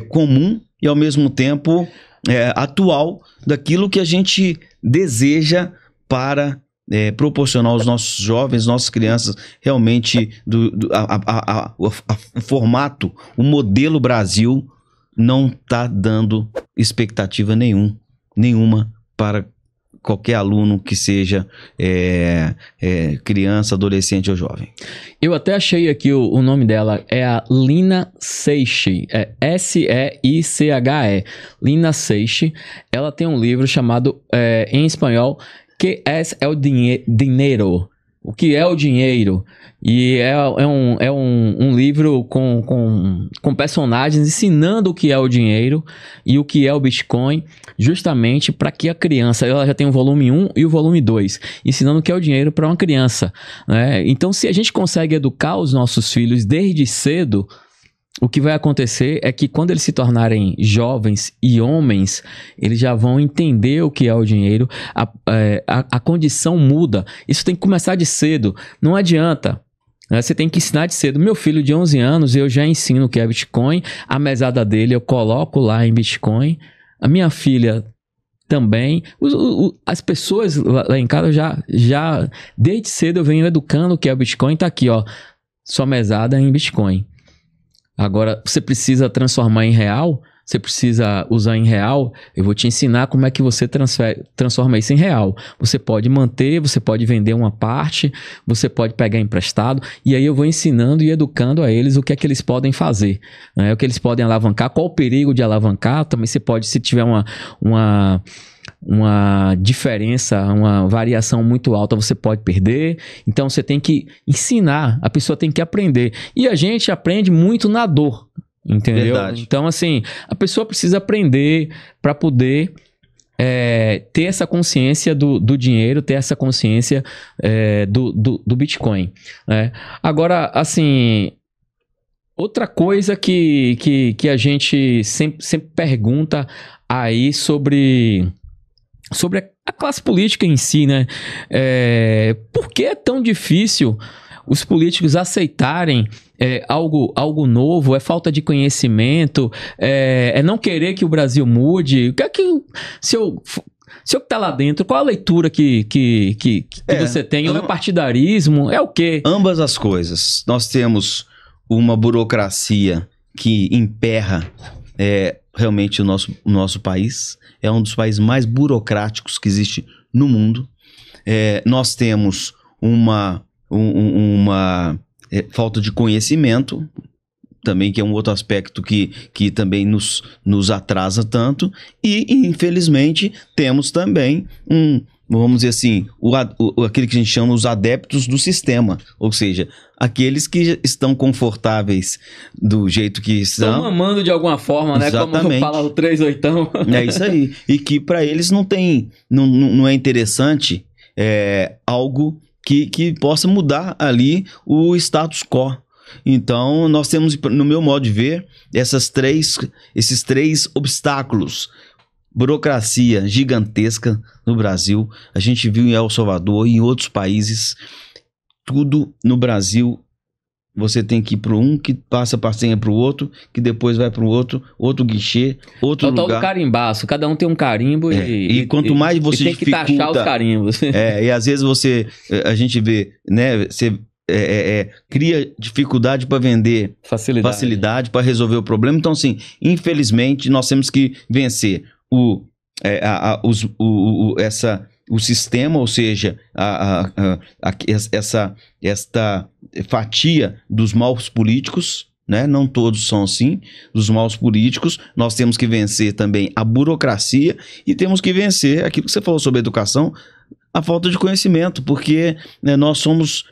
comum e ao mesmo tempo atual daquilo que a gente deseja para proporcionar aos nossos jovens, nossas crianças, realmente o formato, o modelo Brasil não está dando expectativa nenhuma para qualquer aluno que seja criança, adolescente ou jovem. Eu até achei aqui o nome dela, é a Lina Seiche, S-E-I-C-H-E, Lina Seiche. Ela tem um livro chamado, em espanhol, Que es el dinero? O que é o dinheiro? E é um livro com personagens ensinando o que é o dinheiro e o que é o Bitcoin, justamente para que a criança, ela já tem o volume 1 e o volume 2, ensinando o que é o dinheiro para uma criança, né? Então, se a gente consegue educar os nossos filhos desde cedo, o que vai acontecer é que quando eles se tornarem jovens e homens, eles já vão entender o que é o dinheiro, a condição muda. Isso tem que começar de cedo, não adianta. Você tem que ensinar de cedo. Meu filho de 11 anos, eu já ensino o que é Bitcoin, a mesada dele eu coloco lá em Bitcoin, a minha filha também, as pessoas lá em casa já desde cedo eu venho educando o que é o Bitcoin, tá aqui, ó, sua mesada em Bitcoin. Agora, você precisa transformar em real, você precisa usar em real, eu vou te ensinar como é que você transforma isso em real. Você pode manter, você pode vender uma parte, você pode pegar emprestado, e aí eu vou ensinando e educando a eles o que é que eles podem fazer, né? O que eles podem alavancar, qual o perigo de alavancar. Também você pode, se tiver uma diferença, uma variação muito alta, você pode perder. Então você tem que ensinar, a pessoa tem que aprender. E a gente aprende muito na dor, entendeu? Verdade. Então, assim, a pessoa precisa aprender para poder ter essa consciência do dinheiro, ter essa consciência do Bitcoin, né? Agora, assim, outra coisa que a gente sempre pergunta aí sobre a classe política em si, né? Por que é tão difícil os políticos aceitarem algo novo? É falta de conhecimento? É não querer que o Brasil mude? O que é que o senhor que está lá dentro, qual a leitura que você tem? É partidarismo? É o quê? Ambas as coisas. Nós temos uma burocracia que emperra realmente o nosso país. É um dos países mais burocráticos que existe no mundo. Nós temos uma falta de conhecimento também, que é um outro aspecto que também nos atrasa tanto. E, infelizmente, temos também vamos dizer assim, aquele que a gente chama os adeptos do sistema, ou seja, aqueles que estão confortáveis do jeito que estão. Estão mamando de alguma forma, né? Exatamente. Como fala o 38. É isso aí. E que para eles não é interessante algo que possa mudar ali o status quo. Então, nós temos, no meu modo de ver, esses três obstáculos. Burocracia gigantesca no Brasil. A gente viu em El Salvador e em outros países. Tudo no Brasil, você tem que ir para um, que passa a senha para o outro, que depois vai para o outro guichê, outro lugar. É o tal do carimbaço, cada um tem um carimbo e quanto mais você tem que taxar os carimbos. E às vezes a gente vê, né, você cria dificuldade para vender, facilidade para resolver o problema. Então, assim, infelizmente, nós temos que vencer o sistema, ou seja, esta fatia dos maus políticos, né? Não todos são assim, dos maus políticos. Nós temos que vencer também a burocracia e temos que vencer aquilo que você falou sobre educação, a falta de conhecimento, porque nós somos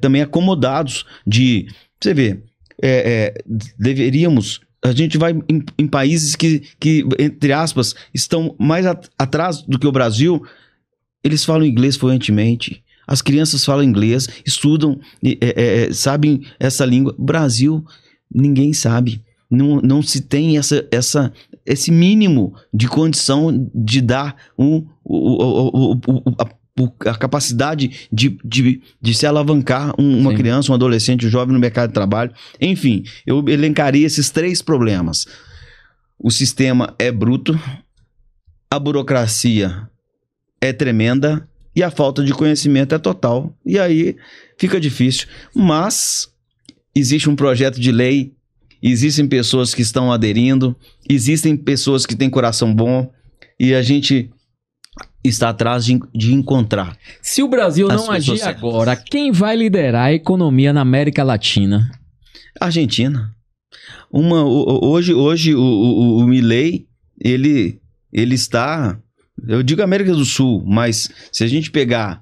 também acomodados de... Você vê, deveríamos... A gente vai em países que, entre aspas, estão mais atrás do que o Brasil. Eles falam inglês fluentemente. As crianças falam inglês, estudam, sabem essa língua. Brasil, ninguém sabe. Não se tem esse mínimo de condição de dar a capacidade de se alavancar uma criança, um adolescente, um jovem no mercado de trabalho. Enfim, eu elencaria esses três problemas. O sistema é bruto, a burocracia é tremenda e a falta de conhecimento é total. E aí fica difícil. Mas existe um projeto de lei, existem pessoas que estão aderindo, existem pessoas que têm coração bom e a gente está atrás de encontrar. Se o Brasil não agir agora, quem vai liderar a economia na América Latina? Argentina. Hoje o Milei, ele está... Eu digo América do Sul, mas se a gente pegar,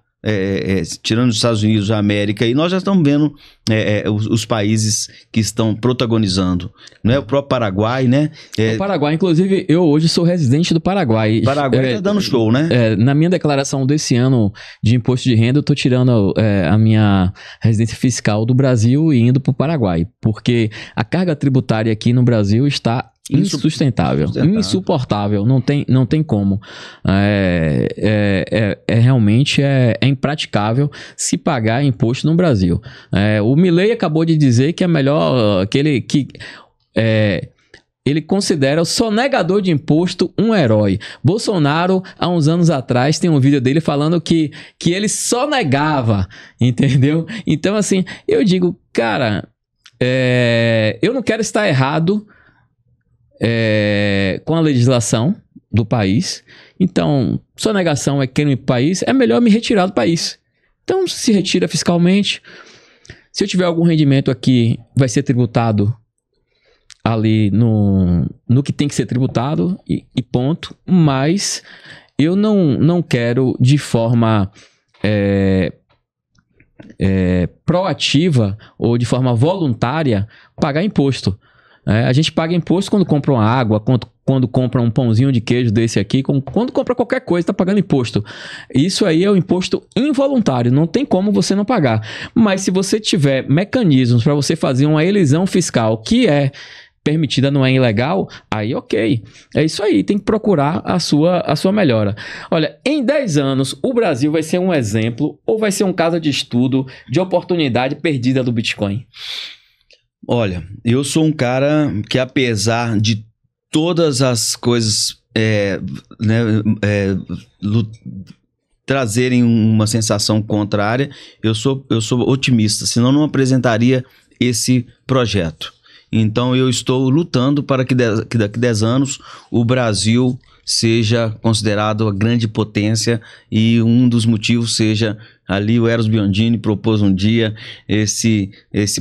tirando os Estados Unidos, a América, e nós já estamos vendo os países que estão protagonizando, não é? O próprio Paraguai, né? O Paraguai, inclusive, eu hoje sou residente do Paraguai. O Paraguai está dando show, né? Na minha declaração desse ano de imposto de renda, eu estou tirando a minha residência fiscal do Brasil e indo para o Paraguai, porque a carga tributária aqui no Brasil está insustentável, insuportável, não tem como. Realmente impraticável se pagar imposto no Brasil. O Milei acabou de dizer que é melhor ele considera o sonegador de imposto um herói. Bolsonaro, há uns anos atrás, tem um vídeo dele falando que ele sonegava, entendeu? Então, assim, eu digo, cara, eu não quero estar errado com a legislação do país. Então, sonegação é crime para o país, é melhor me retirar do país. Então, se retira fiscalmente. Se eu tiver algum rendimento aqui, vai ser tributado ali no que tem que ser tributado e ponto. Mas eu não quero de forma proativa ou de forma voluntária pagar imposto. A gente paga imposto quando compra uma água, quando compra um pãozinho de queijo desse aqui, quando compra qualquer coisa, está pagando imposto. Isso aí é um imposto involuntário, não tem como você não pagar. Mas se você tiver mecanismos para você fazer uma elisão fiscal que é permitida, não é ilegal, aí ok. É isso aí, tem que procurar a sua melhora. Olha, em 10 anos, o Brasil vai ser um exemplo ou vai ser um caso de estudo de oportunidade perdida do Bitcoin? Olha, eu sou um cara que, apesar de todas as coisas trazerem uma sensação contrária, eu sou otimista, senão não apresentaria esse projeto. Então eu estou lutando para que daqui a 10 anos o Brasil seja considerado a grande potência, e um dos motivos seja ali o Eros Biondini propôs um dia esse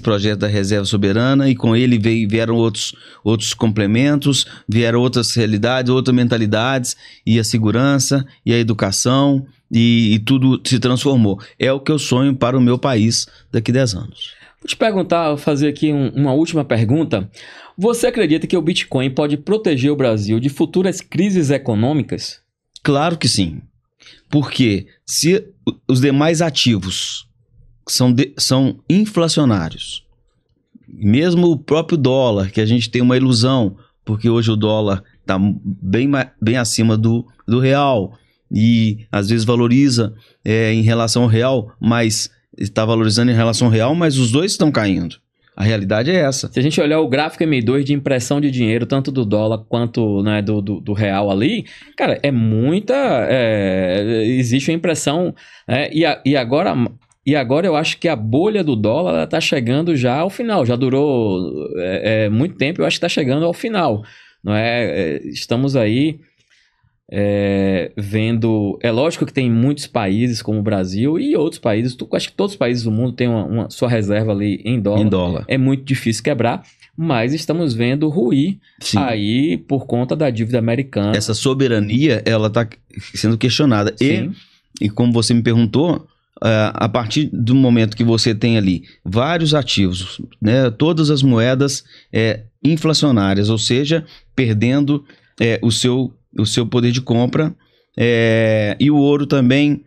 projeto da reserva soberana, e com ele vieram outros complementos, vieram outras realidades, outras mentalidades, e a segurança, e a educação, e tudo se transformou. É o que eu sonho para o meu país daqui a 10 anos. Vou te perguntar, fazer aqui uma última pergunta. Você acredita que o Bitcoin pode proteger o Brasil de futuras crises econômicas? Claro que sim. Porque se os demais ativos são inflacionários, mesmo o próprio dólar, que a gente tem uma ilusão, porque hoje o dólar está bem acima do real e às vezes valoriza em relação ao real, mas está valorizando em relação ao real, mas os dois estão caindo. A realidade é essa. Se a gente olhar o gráfico M2 de impressão de dinheiro, tanto do dólar quanto, né, do real ali, cara, é muita... existe uma impressão... E agora eu acho que a bolha do dólar está chegando já ao final. Já durou muito tempo, eu acho que está chegando ao final. Não é? Estamos aí vendo... É lógico que tem muitos países como o Brasil e outros países. Acho que todos os países do mundo têm uma sua reserva ali em dólar. É muito difícil quebrar, mas estamos vendo ruir aí por conta da dívida americana. Essa soberania, ela está sendo questionada. E como você me perguntou, a partir do momento que você tem ali vários ativos, né, todas as moedas inflacionárias, ou seja, perdendo o seu poder de compra, e o ouro também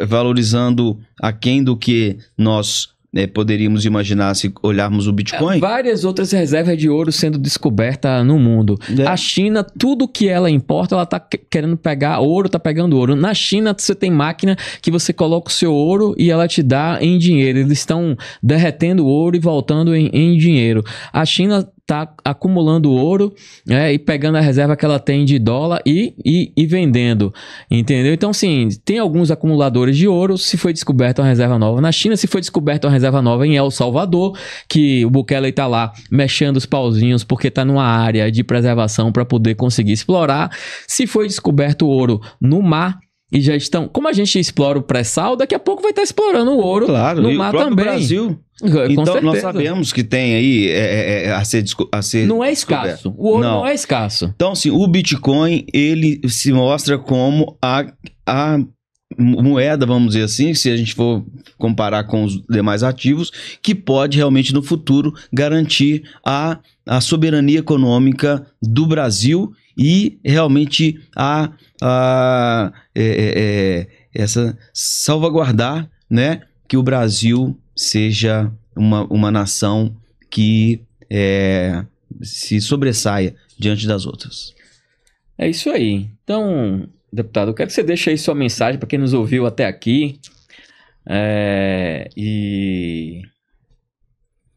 valorizando aquém do que nós poderíamos imaginar se olharmos o Bitcoin. Várias outras reservas de ouro sendo descobertas no mundo. A China, tudo que ela importa, ela está querendo pegar ouro, está pegando ouro. Na China, você tem máquina que você coloca o seu ouro e ela te dá em dinheiro. Eles estão derretendo ouro e voltando em dinheiro. A China está acumulando ouro e pegando a reserva que ela tem de dólar e vendendo, entendeu? Então, sim, tem alguns acumuladores de ouro. Se foi descoberta uma reserva nova na China, se foi descoberta uma reserva nova em El Salvador, que o Bukele está lá mexendo os pauzinhos porque está numa área de preservação para poder conseguir explorar. Se foi descoberto ouro no mar, e já estão... Como a gente explora o pré-sal, daqui a pouco vai estar explorando o ouro no mar também. Brasil. Então, nós sabemos que tem aí a ser não é escasso. O ouro não é escasso. Então, assim, o Bitcoin, ele se mostra como a moeda, vamos dizer assim, se a gente for comparar com os demais ativos, que pode realmente no futuro garantir a soberania econômica do Brasil e realmente essa salvaguardar, né, que o Brasil seja uma nação que se sobressaia diante das outras. É isso aí. Então, deputado, eu quero que você deixe aí sua mensagem para quem nos ouviu até aqui. E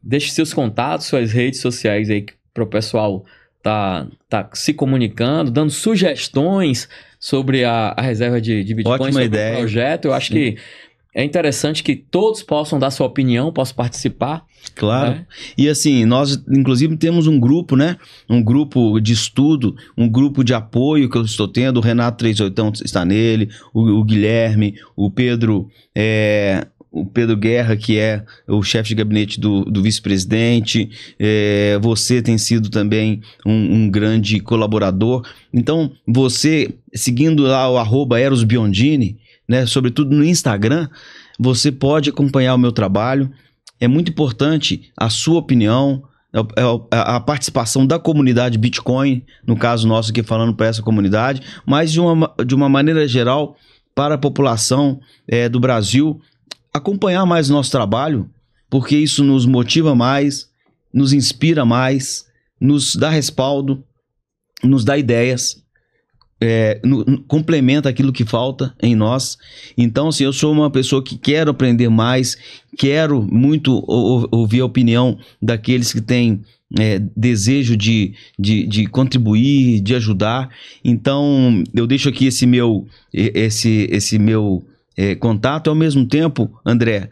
deixe seus contatos, suas redes sociais aí para o pessoal tá se comunicando, dando sugestões sobre a reserva de Bitcoin, Ótima sobre ideia. o projeto. Eu acho que é interessante que todos possam dar sua opinião, possam participar. Claro. E assim, nós inclusive temos um grupo, né? Um grupo de estudo, um grupo de apoio que eu estou tendo. O Renato 38 está nele, o Guilherme, o Pedro Guerra, que é o chefe de gabinete do vice-presidente. Você tem sido também um grande colaborador. Então, você, seguindo lá o @erosbiondini, né, sobretudo no Instagram, você pode acompanhar o meu trabalho. É muito importante a sua opinião, a participação da comunidade Bitcoin, no caso nosso aqui falando para essa comunidade, mas de uma maneira geral para a população do Brasil, acompanhar mais o nosso trabalho, porque isso nos motiva mais, nos inspira mais, nos dá respaldo, nos dá ideias, complementa aquilo que falta em nós. Então, assim, eu sou uma pessoa que quero aprender mais, quero muito ouvir a opinião daqueles que têm desejo de contribuir, de ajudar. Então, eu deixo aqui esse meu contato. Ao mesmo tempo, André,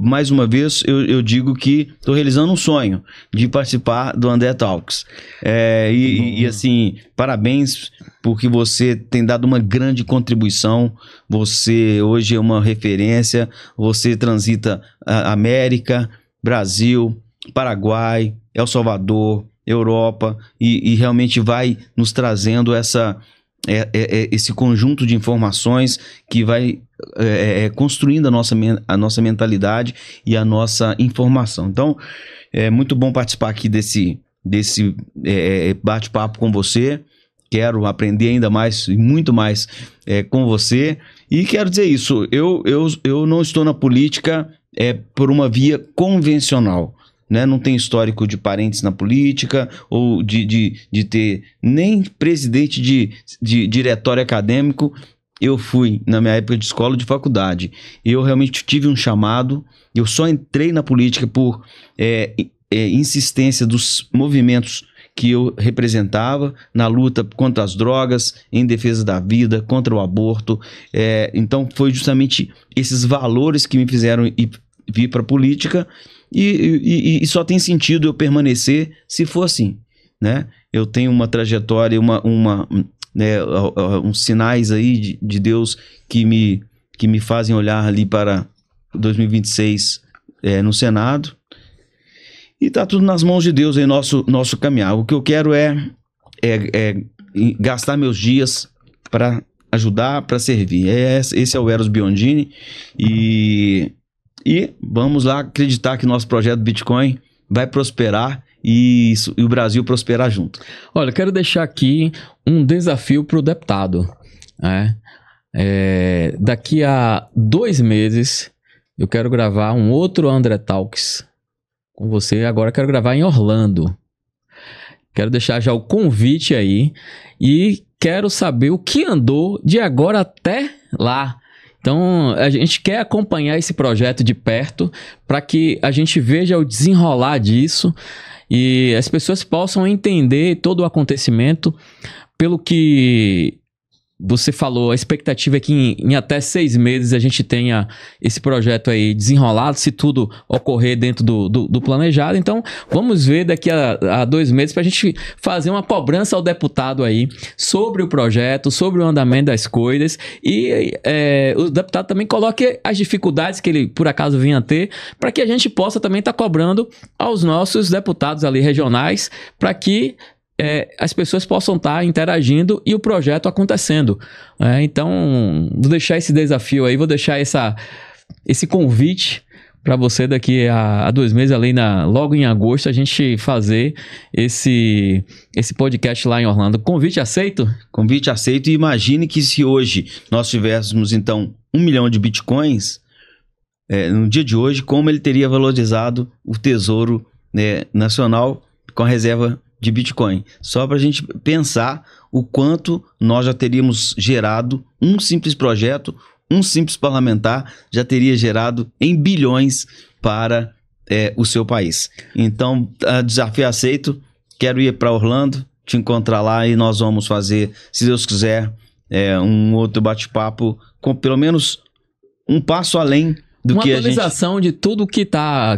mais uma vez eu digo que estou realizando um sonho de participar do André Talks. E assim, parabéns, porque você tem dado uma grande contribuição. Você hoje é uma referência, você transita a América, Brasil, Paraguai, El Salvador, Europa, e realmente vai nos trazendo essa esse conjunto de informações que vai construindo a nossa mentalidade e a nossa informação. Então, é muito bom participar aqui desse bate-papo com você. Quero aprender ainda mais e muito mais com você. E quero dizer isso, eu não estou na política por uma via convencional. Né? Não tenho histórico de parentes na política ou de ter nem presidente de diretório acadêmico. Eu fui na minha época de escola, de faculdade. Eu realmente tive um chamado. Eu só entrei na política por insistência dos movimentos que eu representava na luta contra as drogas, em defesa da vida, contra o aborto. Então foi justamente esses valores que me fizeram vir para a política. E só tem sentido eu permanecer se for assim, né? Eu tenho uma trajetória, uns sinais aí de Deus que me fazem olhar ali para 2026 no Senado. E tá tudo nas mãos de Deus aí, nosso caminhar. O que eu quero é gastar meus dias para ajudar, para servir. Esse é o Eros Biondini. E vamos lá acreditar que nosso projeto Bitcoin vai prosperar e o Brasil prosperar junto. Olha, eu quero deixar aqui um desafio para o deputado. Daqui a 2 meses eu quero gravar um outro André Talks com você. Agora eu quero gravar em Orlando. Quero deixar já o convite aí e quero saber o que andou de agora até lá. Então, a gente quer acompanhar esse projeto de perto para que a gente veja o desenrolar disso e as pessoas possam entender todo o acontecimento. Pelo que você falou, a expectativa é que em até 6 meses a gente tenha esse projeto aí desenrolado, se tudo ocorrer dentro do planejado. Então, vamos ver daqui a 2 meses para a gente fazer uma cobrança ao deputado aí sobre o projeto, sobre o andamento das coisas e o deputado também coloque as dificuldades que ele, por acaso, venha a ter, para que a gente possa também estar cobrando aos nossos deputados ali regionais, para que as pessoas possam estar interagindo e o projeto acontecendo. Então, vou deixar esse desafio aí, vou deixar esse convite para você daqui a 2 meses, logo em agosto, a gente fazer esse podcast lá em Orlando. Convite aceito? Convite aceito. E imagine que se hoje nós tivéssemos, então, 1 milhão de bitcoins, no dia de hoje, como ele teria valorizado o Tesouro Nacional com a reserva de Bitcoin. Só para a gente pensar o quanto nós já teríamos gerado, um simples projeto, um simples parlamentar já teria gerado em bilhões para o seu país. Então, desafio aceito. Quero ir para Orlando, te encontrar lá e nós vamos fazer, se Deus quiser, um outro bate-papo com pelo menos um passo além do uma que atualização de tudo que a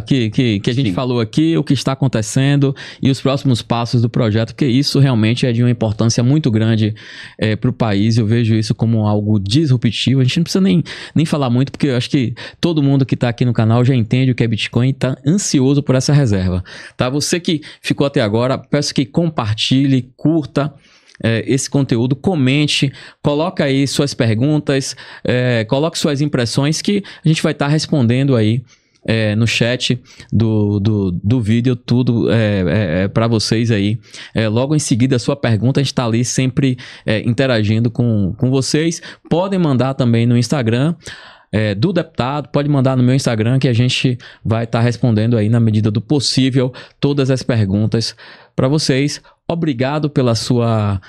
gente falou aqui, o que está acontecendo e os próximos passos do projeto, porque isso realmente é de uma importância muito grande para o país. Eu vejo isso como algo disruptivo. A gente não precisa nem falar muito, porque eu acho que todo mundo que está aqui no canal já entende o que é Bitcoin e está ansioso por essa reserva. Tá? Você que ficou até agora, peço que compartilhe, curta esse conteúdo, comente, coloca aí suas perguntas, coloque suas impressões que a gente vai estar respondendo aí no chat do vídeo, tudo para vocês aí. Logo em seguida a sua pergunta, a gente está ali sempre interagindo com vocês. Podem mandar também no Instagram do deputado, pode mandar no meu Instagram que a gente vai estar respondendo aí na medida do possível todas as perguntas para vocês. Obrigado pela sua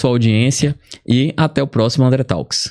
audiência e até o próximo André Talks.